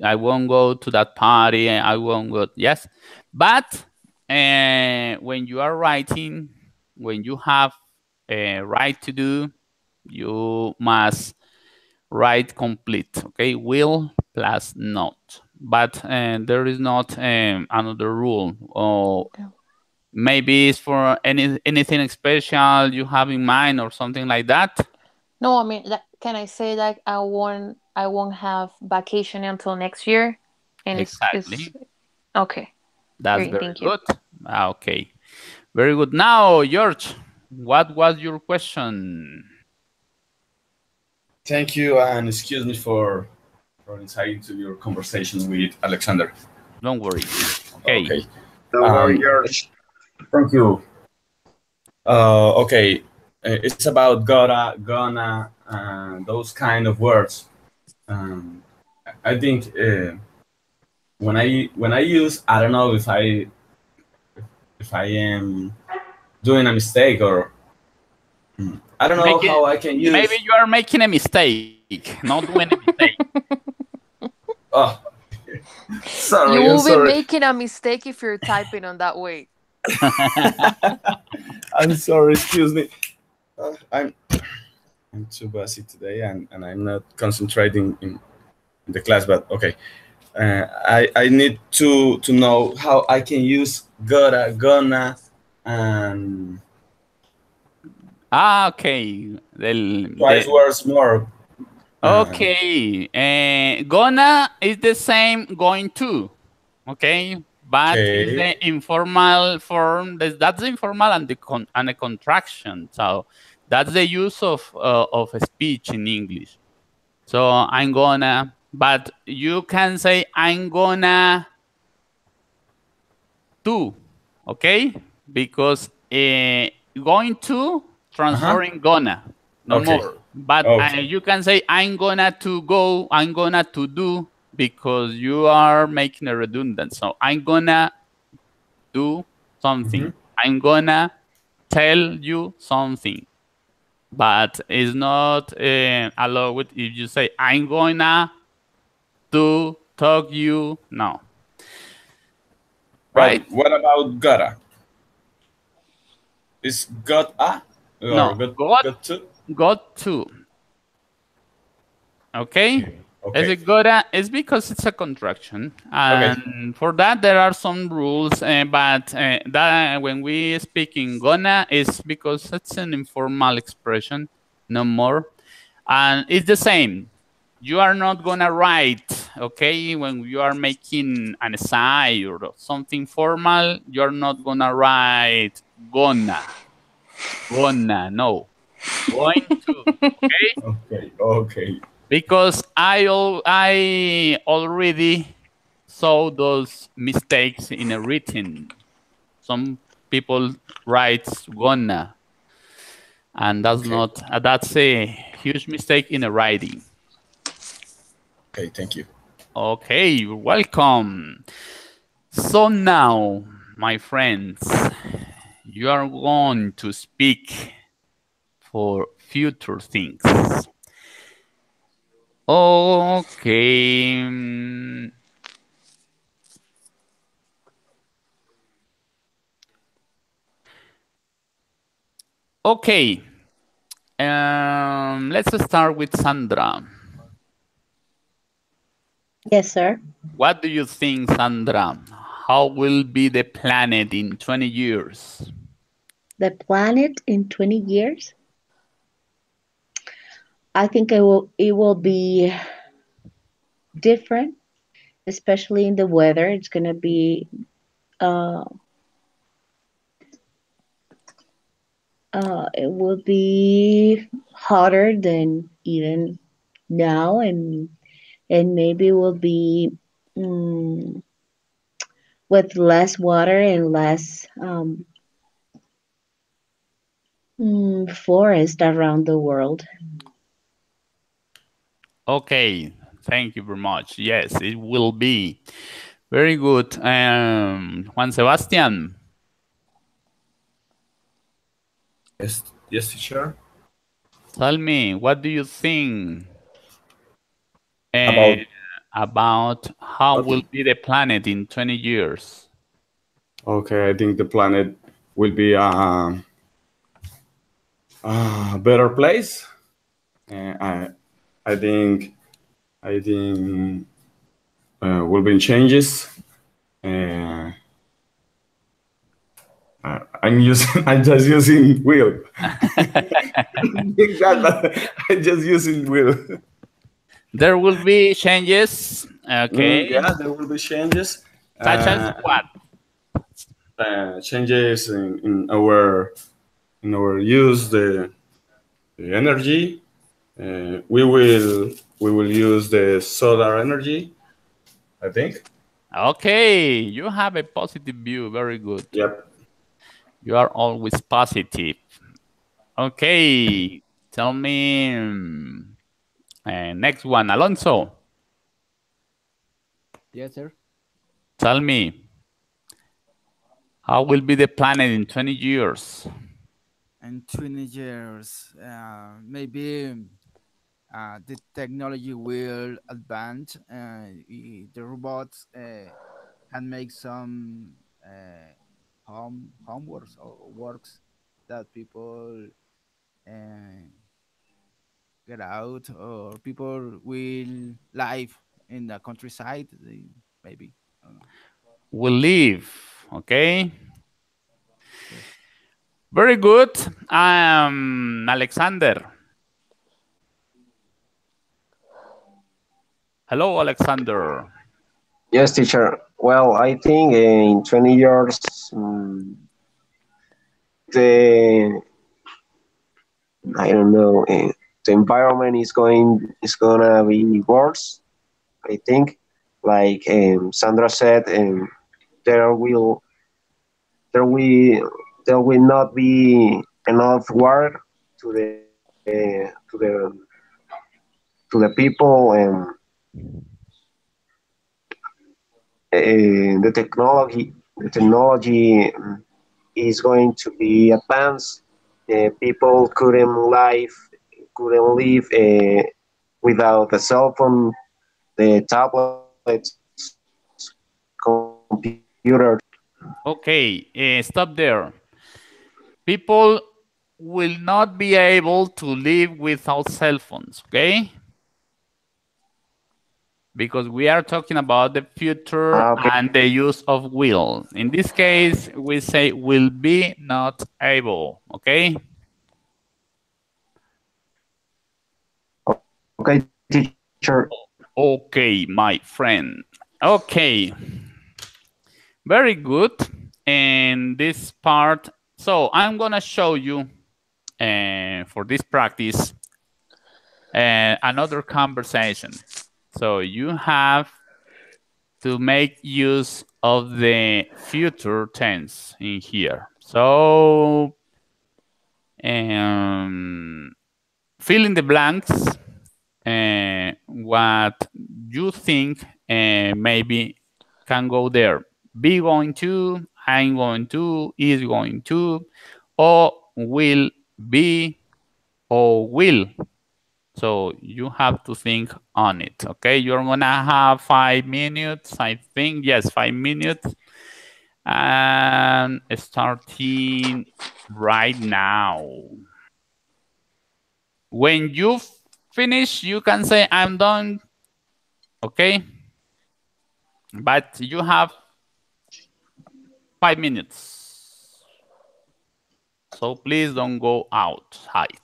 I won't go to that party. I won't go. Yes, but when you are writing, when you have a right to do, you must write complete. Okay, will plus not. But there is not another rule. Or maybe it's for anything special you have in mind or something like that. No, I mean, can I say that I won't have vacation until next year, and it's Exactly. okay. That's Great, very thank you. good. Okay. Very good. Now, George, what was your question? Thank you, and excuse me for insight into your conversation with Alexander. Don't worry. Okay. Okay. Don't worry, George. Thank you. Okay. It's about gotta, gonna, those kind of words. I think when I use, I don't know if I am doing a mistake or I don't know Making, how I can maybe use. you are making a mistake, not doing a mistake. Oh, You sorry. I'm will be sorry. making a mistake if you're typing on that way. I'm sorry. Excuse me. I'm too busy today, and I'm not concentrating in the class. But okay. I need to know how I can use gotta, gonna, and Okay. twice words more. Okay. Gonna is the same going to. Okay. But it's Okay. the informal form. That's the informal and and the contraction. So that's the use of a speech in English. So I'm gonna, but you can say I'm gonna do, okay? Because going to transforming gonna, no Okay. more. But Okay. you can say I'm gonna to go, I'm gonna to do, because you are making a redundant. So I'm gonna do something. I'm gonna tell you something. But it's not allowed if you say I'm gonna to talk you. No. Right? But what about gotta? Is got a or No. got to? Got to. Okay? Is Okay. it gotta? It's because it's a contraction, and for that there are some rules. But that when we speak in gonna, is because it's an informal expression, no more, and it's the same. You are not gonna write, okay? When you are making an essay or something formal, you're not gonna write gonna, no, going to, okay? Okay. Because I already saw those mistakes in a written. Some people write gonna, and that's not that's a huge mistake in a writing. Okay, thank you. Okay, you're welcome. So now, my friends, you are going to speak for future things. Okay. Okay. Let's start with Sandra. Yes, sir. What do you think, Sandra? How will be the planet in 20 years? The planet in 20 years? I think it will be different, especially in the weather. It's going to be it will be hotter than even now, and maybe will be mm, with less water and less forest around the world. Okay, thank you very much. Yes, it will be. Very good. Juan Sebastian. Yes, teacher. Tell me, what do you think About about how will be the planet in 20 years? okay, I think the planet will be a better place. I think will be changes. I'm just using will. Exactly. I'm just using will. There will be changes. Okay. Yeah, there will be changes. Such as what? Changes in our use the energy. We will use the solar energy, I think. Okay. You have a positive view. Very good. Yep. You are always positive. Okay. Tell me. Next one, Alonso. Yes, sir. Tell me. How will be the planet in 20 years? In 20 years, maybe the technology will advance. The robots can make some homeworks or works that people uh, get out, or people will live in the countryside. Maybe I don't know. Will live. Okay. Yes. Very good. Alexander. Hello, Alexander. Yes, teacher. Well, I think in 20 years, the I don't know, the environment is gonna be worse. I think, like Sandra said, there will there will there will not be enough work to the people, and the technology is going to be advanced. People couldn't live without a cell phone, the tablets, computers. Okay, stop there. People will not be able to live without cell phones, okay? Because we are talking about the future Okay. and the use of will. In this case, we say will be not able, okay? Okay, teacher. Okay, my friend. Okay, very good. And this part, so I'm gonna show you for this practice another conversation. So you have to make use of the future tense in here. So fill in the blanks what you think maybe can go there. Be going to, I'm going to, is going to, or will be, or will. So you have to think on it, okay? You're gonna have 5 minutes, I think. Yes, 5 minutes. And starting right now. When you finish, you can say, I'm done, okay? But you have 5 minutes. So please don't go outside.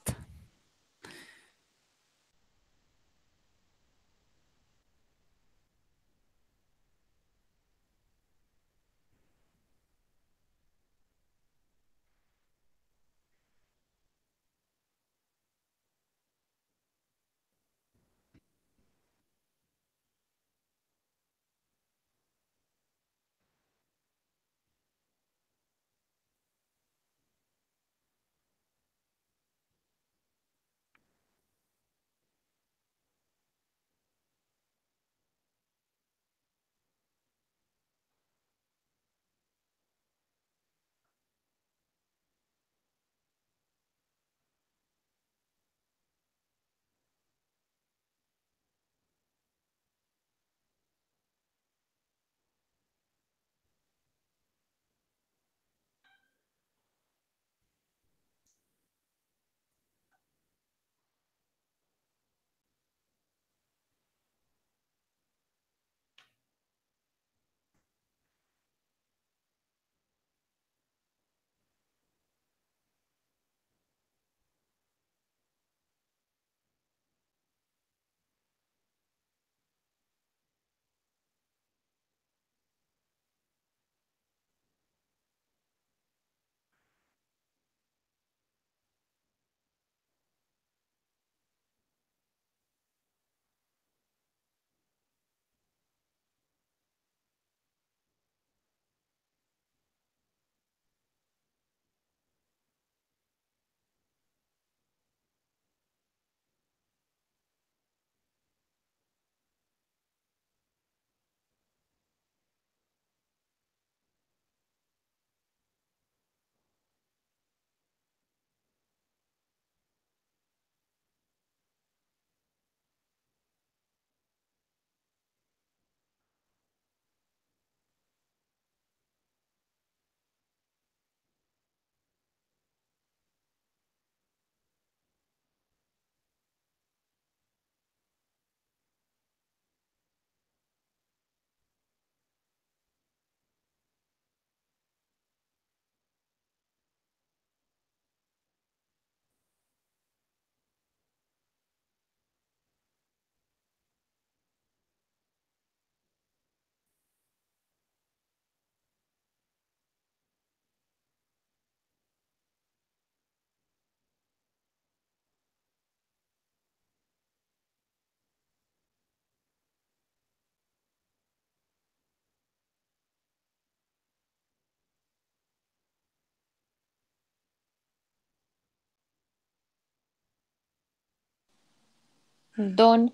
Don.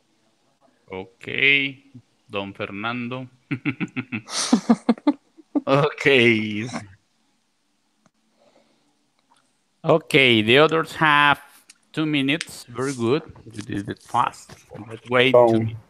Okay, Don Fernando. Okay. Okay, the others have 2 minutes. Very good. You did it fast. Let's wait 2 Don. minutes.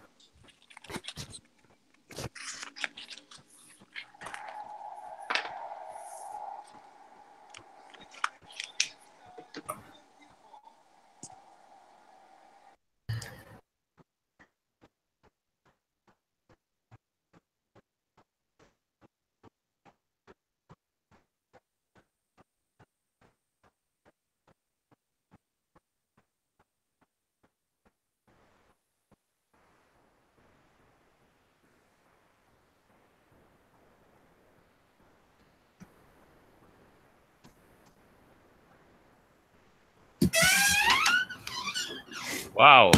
Wow.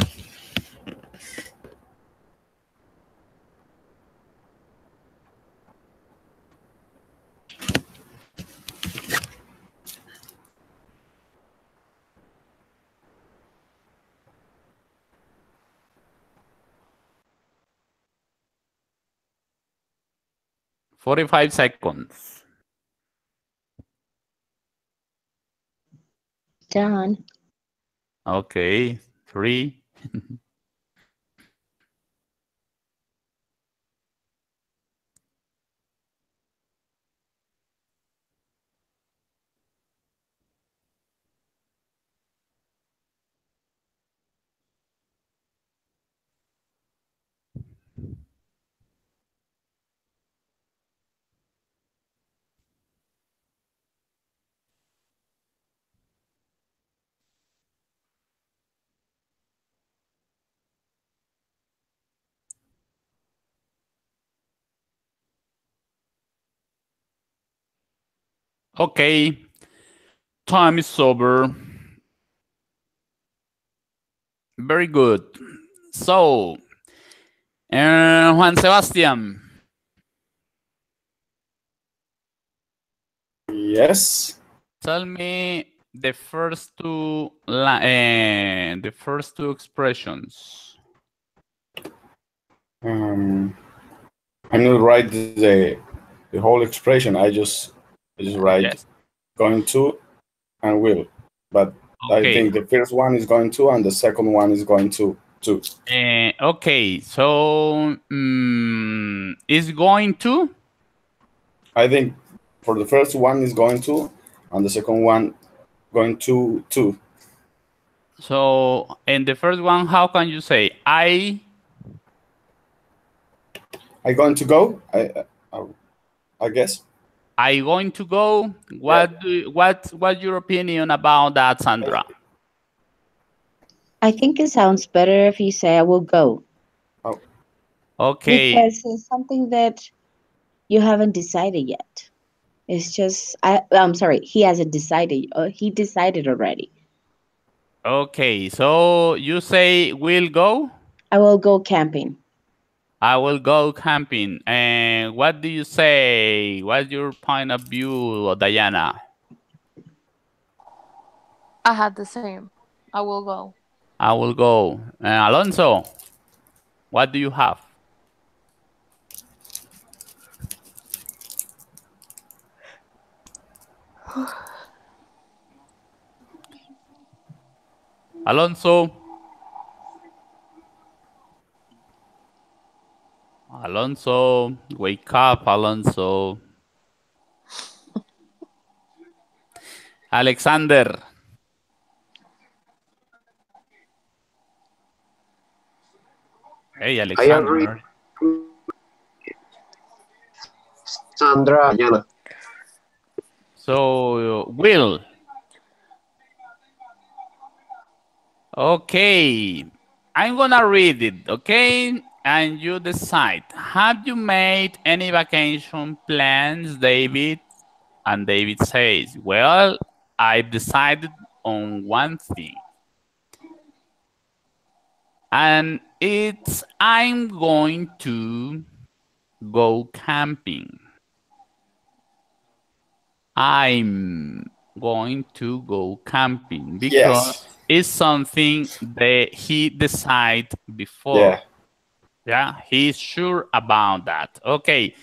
"45 seconds." Done. Okay, 3. 'Okay, time is over. Very good. So, Juan Sebastian, Yes. tell me the first two expressions. I'm not write the whole expression. I just write Yes. going to and will. But I Okay. think the first one is going to and the second one is going to. Okay, so is going to? I think for the first one is going to, and the second one going to. So in the first one, how can you say I going to go? I guess. I going to go? What's your opinion about that, Sandra? I think it sounds better if you say I will go. Oh. Okay. Because it's something that you haven't decided yet. It's just I'm sorry, he hasn't decided. He decided already. Okay, so you say we'll go? I will go camping. I will go camping. And what do you say? What's your point of view, Diana? I had the same. I will go. I will go. Alonso, what do you have? Alonso. Alonso, wake up, Alonso. Alexander. Hey, Alexander. I agree. Sandra, Diana. So, Will. Okay, I'm gonna read it, okay? And you decide. Have you made any vacation plans, David? And David says, well, I've decided on one thing. And it's I'm going to go camping. I'm going to go camping because is something that he decide before. Yeah, he's sure about that. Okay.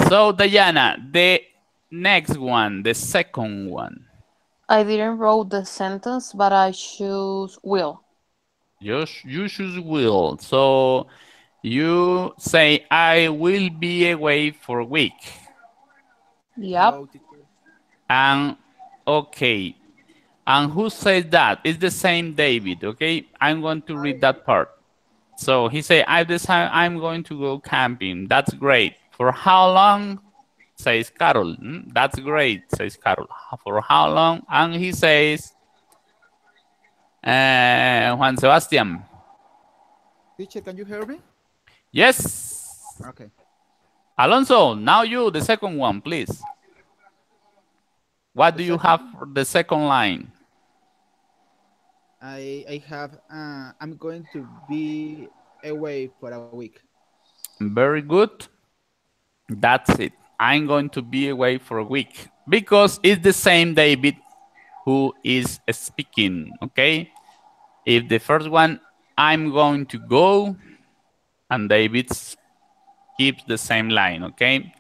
So Diana, the next one, the second one. I didn't wrote the sentence, but I choose will. You choose will. So you say, I will be away for a week. Yep. And okay. And who says that? It's the same David, okay? I'm going to read that part. So he said, I decided I'm going to go camping. That's great. For how long? Says Carol. That's great, says Carol. For how long? And he says, Juan Sebastian. Teacher, can you hear me? Yes. Okay. Alonso, now you, the second one, please. What do you have for the second line? I have, I'm going to be away for a week. Very good. That's it. I'm going to be away for a week. Because it's the same David who is speaking, okay? If the first one, I'm going to go, and David keeps the same line, okay?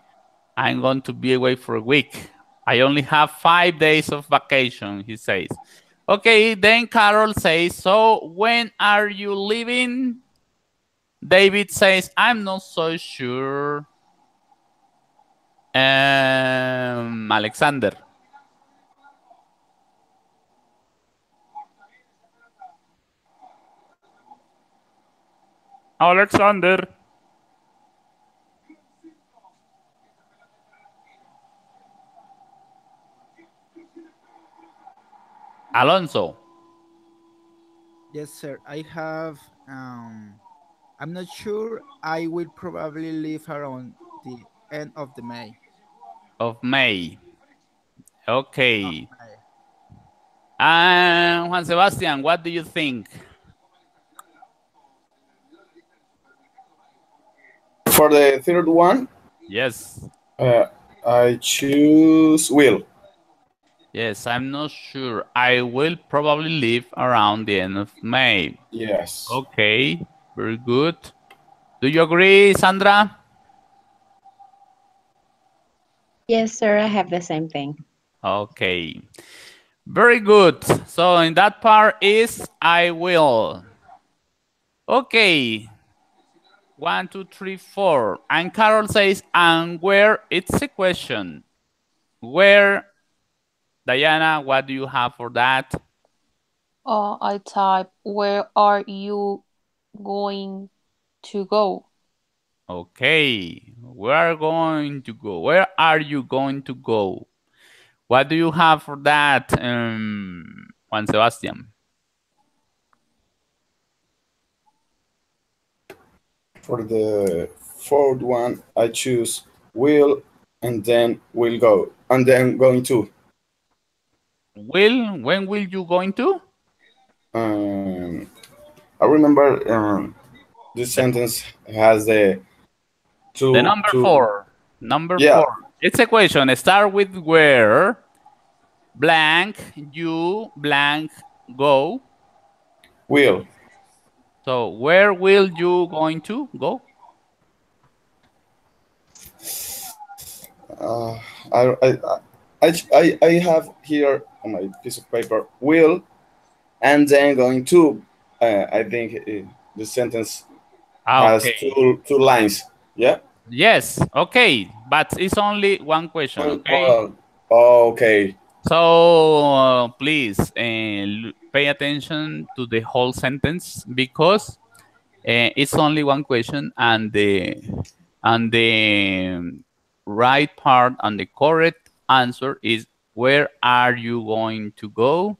I'm going to be away for a week. I only have 5 days of vacation, he says. Okay, then Carol says, so when are you leaving? David says, I'm not so sure. Alexander. Alexander. Alonso. Yes, sir. I have, I'm not sure. I will probably leave around the end of the May. Of May. Okay. And Juan Sebastian, what do you think? For the third one? Yes. I choose will. Yes, I'm not sure. I will probably leave around the end of May. Yes. Okay, very good. Do you agree, Sandra? Yes, sir. I have the same thing. Okay, very good. So in that part is I will. Okay, 1, 2, 3, 4. And Carol says, and where? It's a question. Where? Diana, what do you have for that? I type, where are you going to go? Okay, we are going to go. Where are you going to go? What do you have for that, Juan Sebastian? For the fourth one, I choose will and then will go. And then going to. Will, when will you going to? I remember this sentence has the two. The number 4. Number 4. It's a question. Start with where, blank, you, blank, go. Will. So where will you going to go? I have here on my piece of paper will and then going to. I think the sentence has two lines. Yeah. Yes. Okay, but it's only one question. Okay. Okay. So please pay attention to the whole sentence because it's only one question, and the right part and the correct answer is where are you going to go?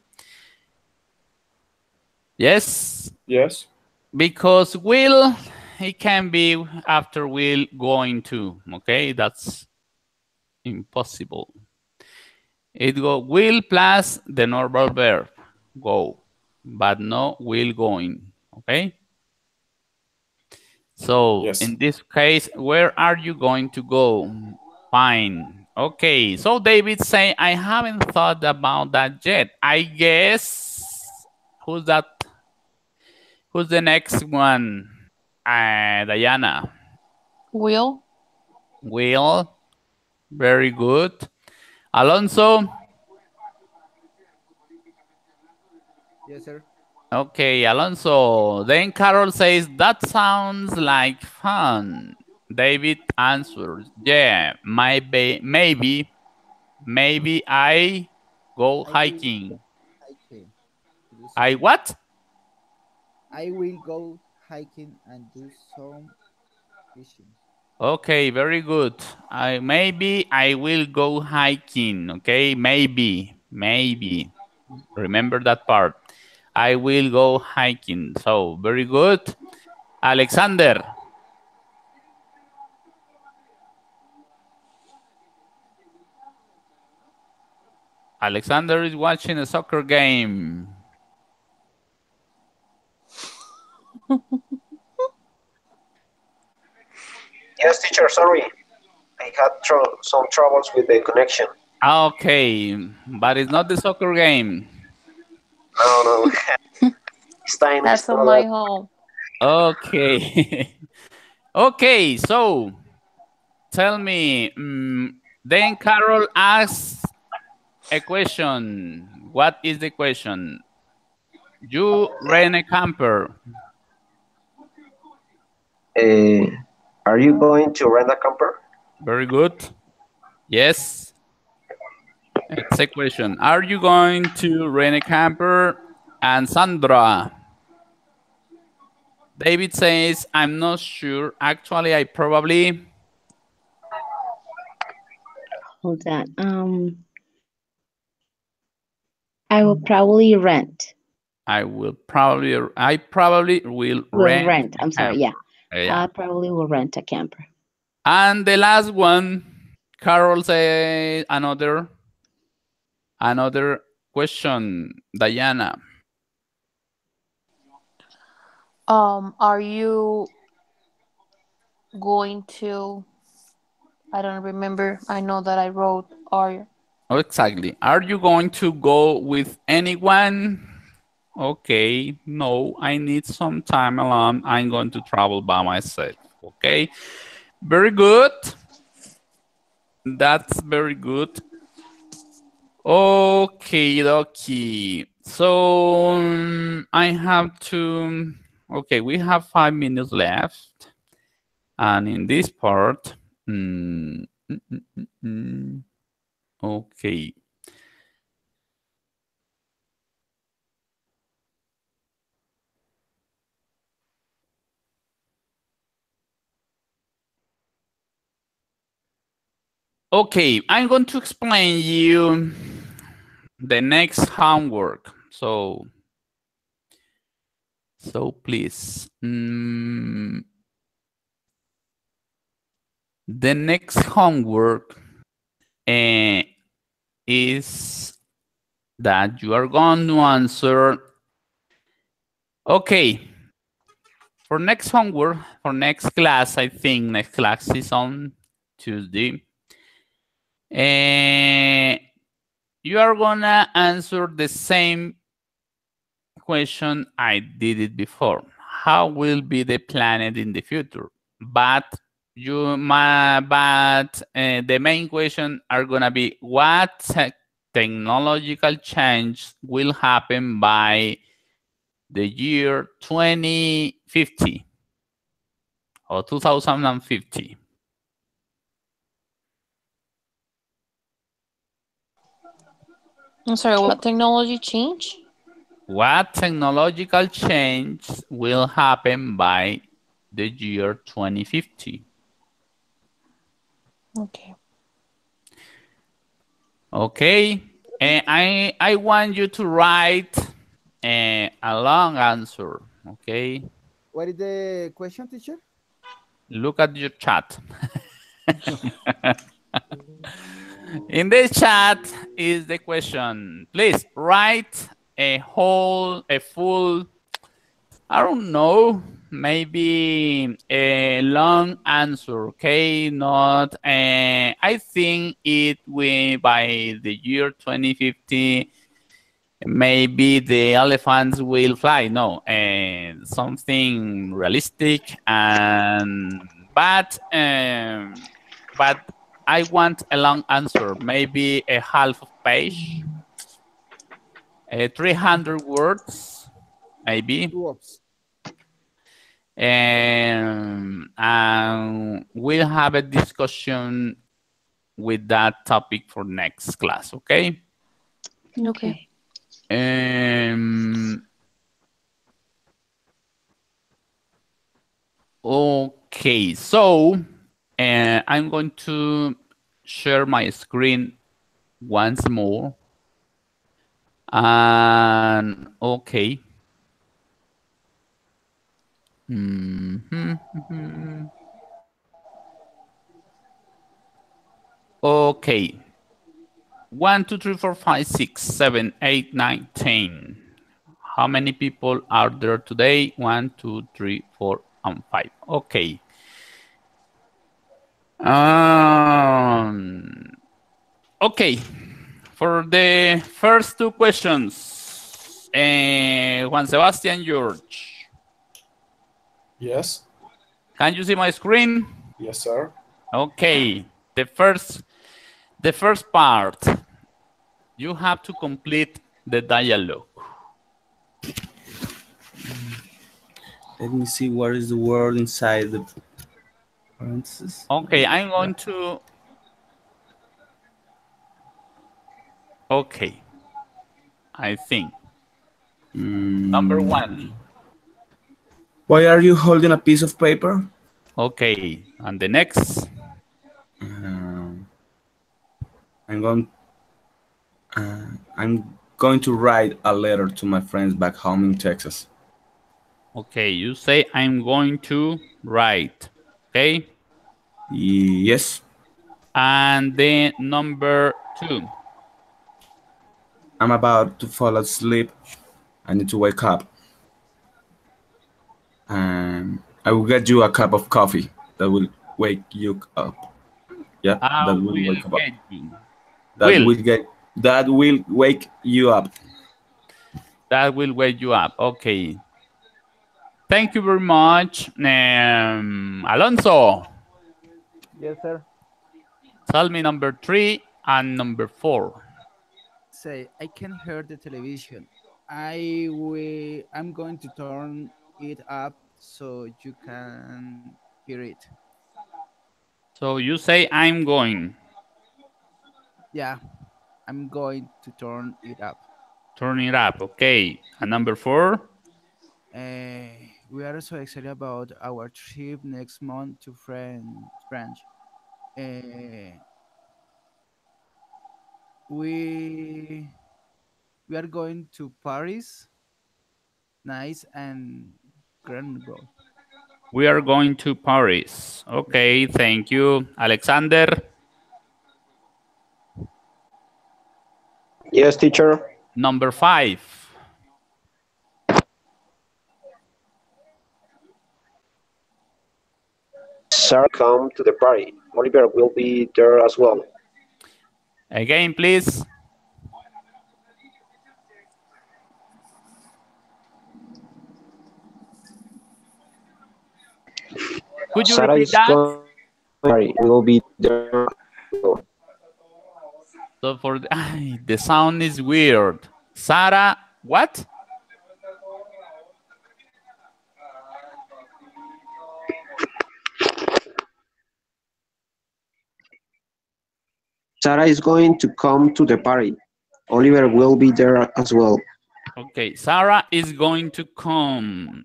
Yes. Yes. Because will, it can be after will going to. Okay, that's impossible. It go will plus the normal verb go, but no will going. Okay. So in this case, where are you going to go? Fine. Okay. So David say, I haven't thought about that yet. I guess. Who's that? Who's the next one? Diana. Will. Will. Very good. Alonso. Yes, sir. Okay, Alonso. Then Carol says, that sounds like fun. David answers, yeah, maybe I go hiking. I what? I will go hiking and do some fishing. Okay, very good. Maybe I will go hiking. Okay, maybe. Remember that part. I will go hiking. So, very good. Alexander. Alexander is watching a soccer game. Yes, teacher, sorry. I had some troubles with the connection. Okay, but it's not the soccer game. No. It's time. That's on my home. Okay. Okay, so tell me, then Carol asks a question. What is the question? You rent a camper. Are you going to rent a camper? Very good. Yes. It's a question. Are you going to rent a camper? And Sandra. David says, I'm not sure. Actually, I probably... Hold on. I will probably rent. I probably will rent. I'm sorry, yeah. Yeah. I probably will rent a camper. And the last one, Carol says another question, Diana. Are you going to, I don't remember. I know that I wrote, are. Oh, exactly. Are you going to go with anyone? Okay, no, I need some time alone. I'm going to travel by myself. Okay, very good. That's very good. Okay. So I have to, okay, we have 5 minutes left. And in this part, okay. Okay, I'm going to explain you the next homework. So please, the next homework is that you are going to answer. Okay, for next homework, for next class, I think next class is on Tuesday. You are gonna answer the same question I did it before. How will be the planet in the future? But the main question are gonna be what technological change will happen by the year 2050 or 2050. I'm sorry, what technology change? What technological change will happen by the year 2050? Okay. Okay. And I want you to write a long answer. Okay. What is the question, teacher? Look at your chat. In the chat is the question. Please write a full, I don't know, maybe a long answer, okay? Not, I think it will, by the year 2050, maybe the elephants will fly. No, and something realistic and but I want a long answer, maybe a half of page, 300 words, maybe. Whoops. And we'll have a discussion with that topic for next class, okay? Okay. Okay, so I'm going to share my screen once more. And okay. Okay. 1, 2, 3, 4, 5, 6, 7, 8, 9, 10. How many people are there today? 1, 2, 3, 4, and 5. Okay. Okay. For the first two questions, Juan Sebastian, George. Yes. Can you see my screen? Yes, sir. Okay. The first part, you have to complete the dialogue. Let me see what is the word inside the parentheses. Okay, I'm going to. Okay, I think. Number 1. Why are you holding a piece of paper? Okay, and the next. I'm going to write a letter to my friends back home in Texas. Okay, you say I'm going to write. Okay? Yes. And then number 2. I'm about to fall asleep. I need to wake up. And I will get you a cup of coffee that will wake you up. Yeah, that will wake up. That will wake you up. That will wake you up. Okay. Thank you very much. Alonso. Yes, sir. Tell me number 3 and number 4. Say, I can hear the television. I'm going to turn it up so you can hear it. So you say I'm going. Yeah, I'm going to turn it up. Turn it up, okay. And number 4? We are so excited about our trip next month to France. We are going to Paris, Nice, and Grenoble. We are going to Paris. Okay, thank you. Alexander? Yes, teacher. Number 5. Sarah, come to the party. Oliver will be there as well. Again, please. Could you Sarah repeat that? Will be there. So for the sound is weird. Sarah, what? Sarah is going to come to the party. Oliver will be there as well. Okay, Sarah is going to come.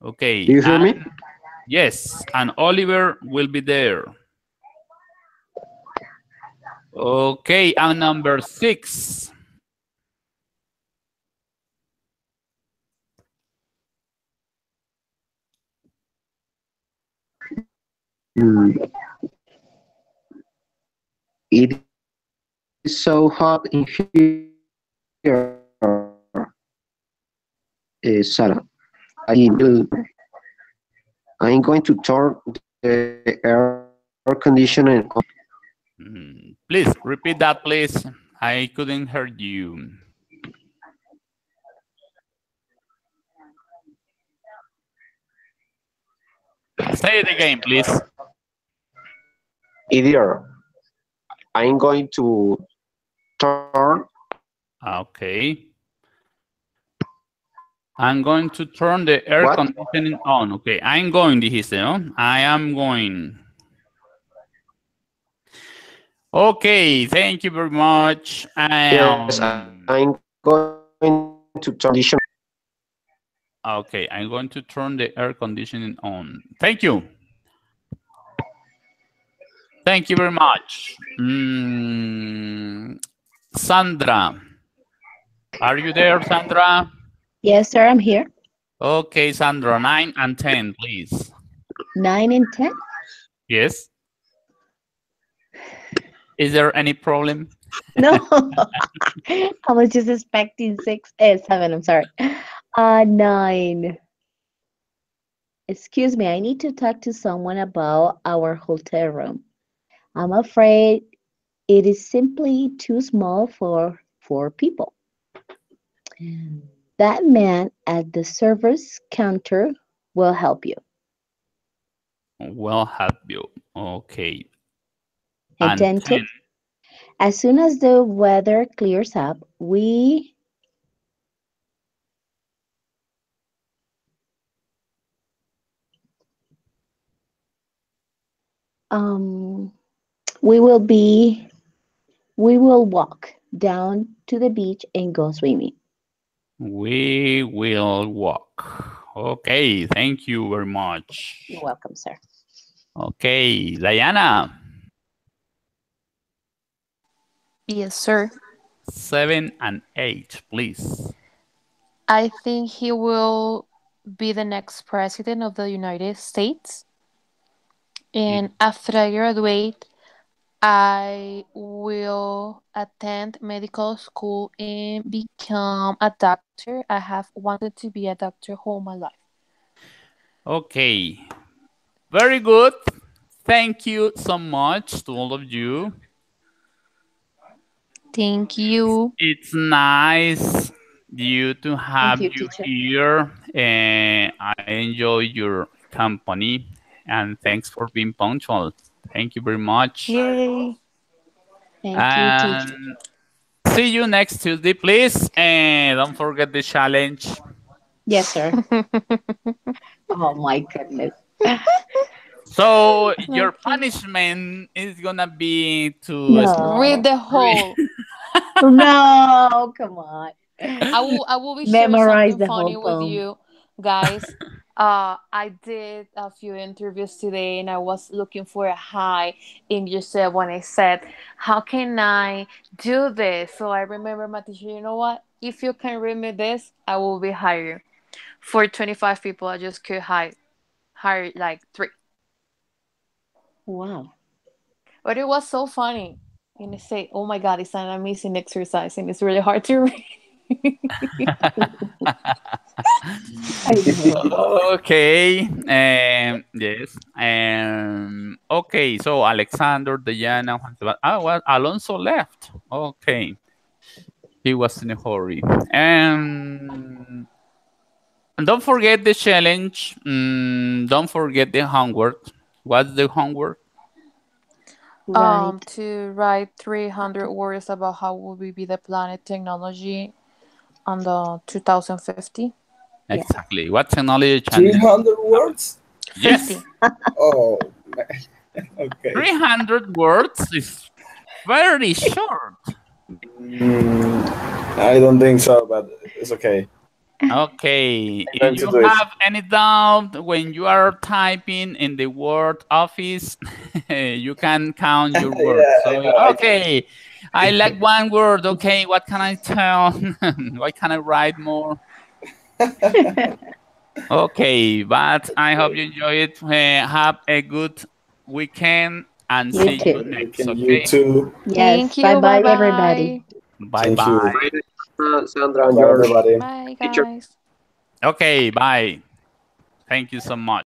Okay. Do you hear me? Yes, and Oliver will be there. Okay, and number 6. It is so hot in here, Sarah. I'm going to turn the air conditioner on. Please repeat that, please. I couldn't hear you. Say it again, please. Either I'm going to turn. Okay. I'm going to turn the air What? conditioning on. Okay, I'm going, dijiste, ¿no? I am going. Okay, thank you very much. Yes, I'm going to turn. Okay, I'm going to turn the air conditioning on. Thank you. Thank you very much. Sandra, are you there, Sandra? Yes, sir, I'm here. Okay, Sandra, 9 and 10, please. 9 and 10? Yes. Is there any problem? No, I was just expecting 7, I'm sorry. 9. Excuse me, I need to talk to someone about our hotel room. I'm afraid it is simply too small for 4 people. That man at the service counter will help you. Will help you. Okay. And 10 tips. As soon as the weather clears up, we will walk down to the beach and go swimming. We will walk. Okay, thank you very much. You're welcome, sir. Okay, Diana. Yes, sir. 7 and 8, please. I think he will be the next president of the United States. And after I graduate, I will attend medical school and become a doctor. I have wanted to be a doctor all my life. Okay, very good. Thank you so much to all of you. Thank you. It's nice to have you here, and I enjoy your company. And thanks for being punctual. Thank you very much. Yay. Thank you, teacher. See you next Tuesday, please. And don't forget the challenge. Yes, sir. Oh, my goodness. So your punishment is going to be to read the whole. No, come on. I will be memorize sharing something the funny whole with you guys. I did a few interviews today and I was looking for a high English when I said, how can I do this? So I remember my teacher, you know what? If you can read me this, I will be higher. For 25 people, I just could hire like 3. Wow. But it was so funny. And I say, oh my God, it's an amazing exercise and it's really hard to read. Okay. Yes. Okay. So Alexander, Diana, well, Alonso left. Okay. He was in a hurry. And don't forget the challenge. Don't forget the homework. What's the homework? To write 300 words about how will we be the planet technology on the 2050. Exactly. What technology? 300 words? Yes. Oh, okay. 300 words is very short. I don't think so, but it's okay. Okay. If you have any doubt when you are typing in the Word Office, you can count your words. Okay, I like 1 word. Okay, what can I tell? Why can I write more? Okay, but I hope you enjoy it. Have a good weekend and see you next. Okay. You too. Yes. Thank you. Bye-bye, Bye-bye. everybody. Bye-bye. Sandra and George. Everybody. Bye, guys. Okay, bye. Thank you so much.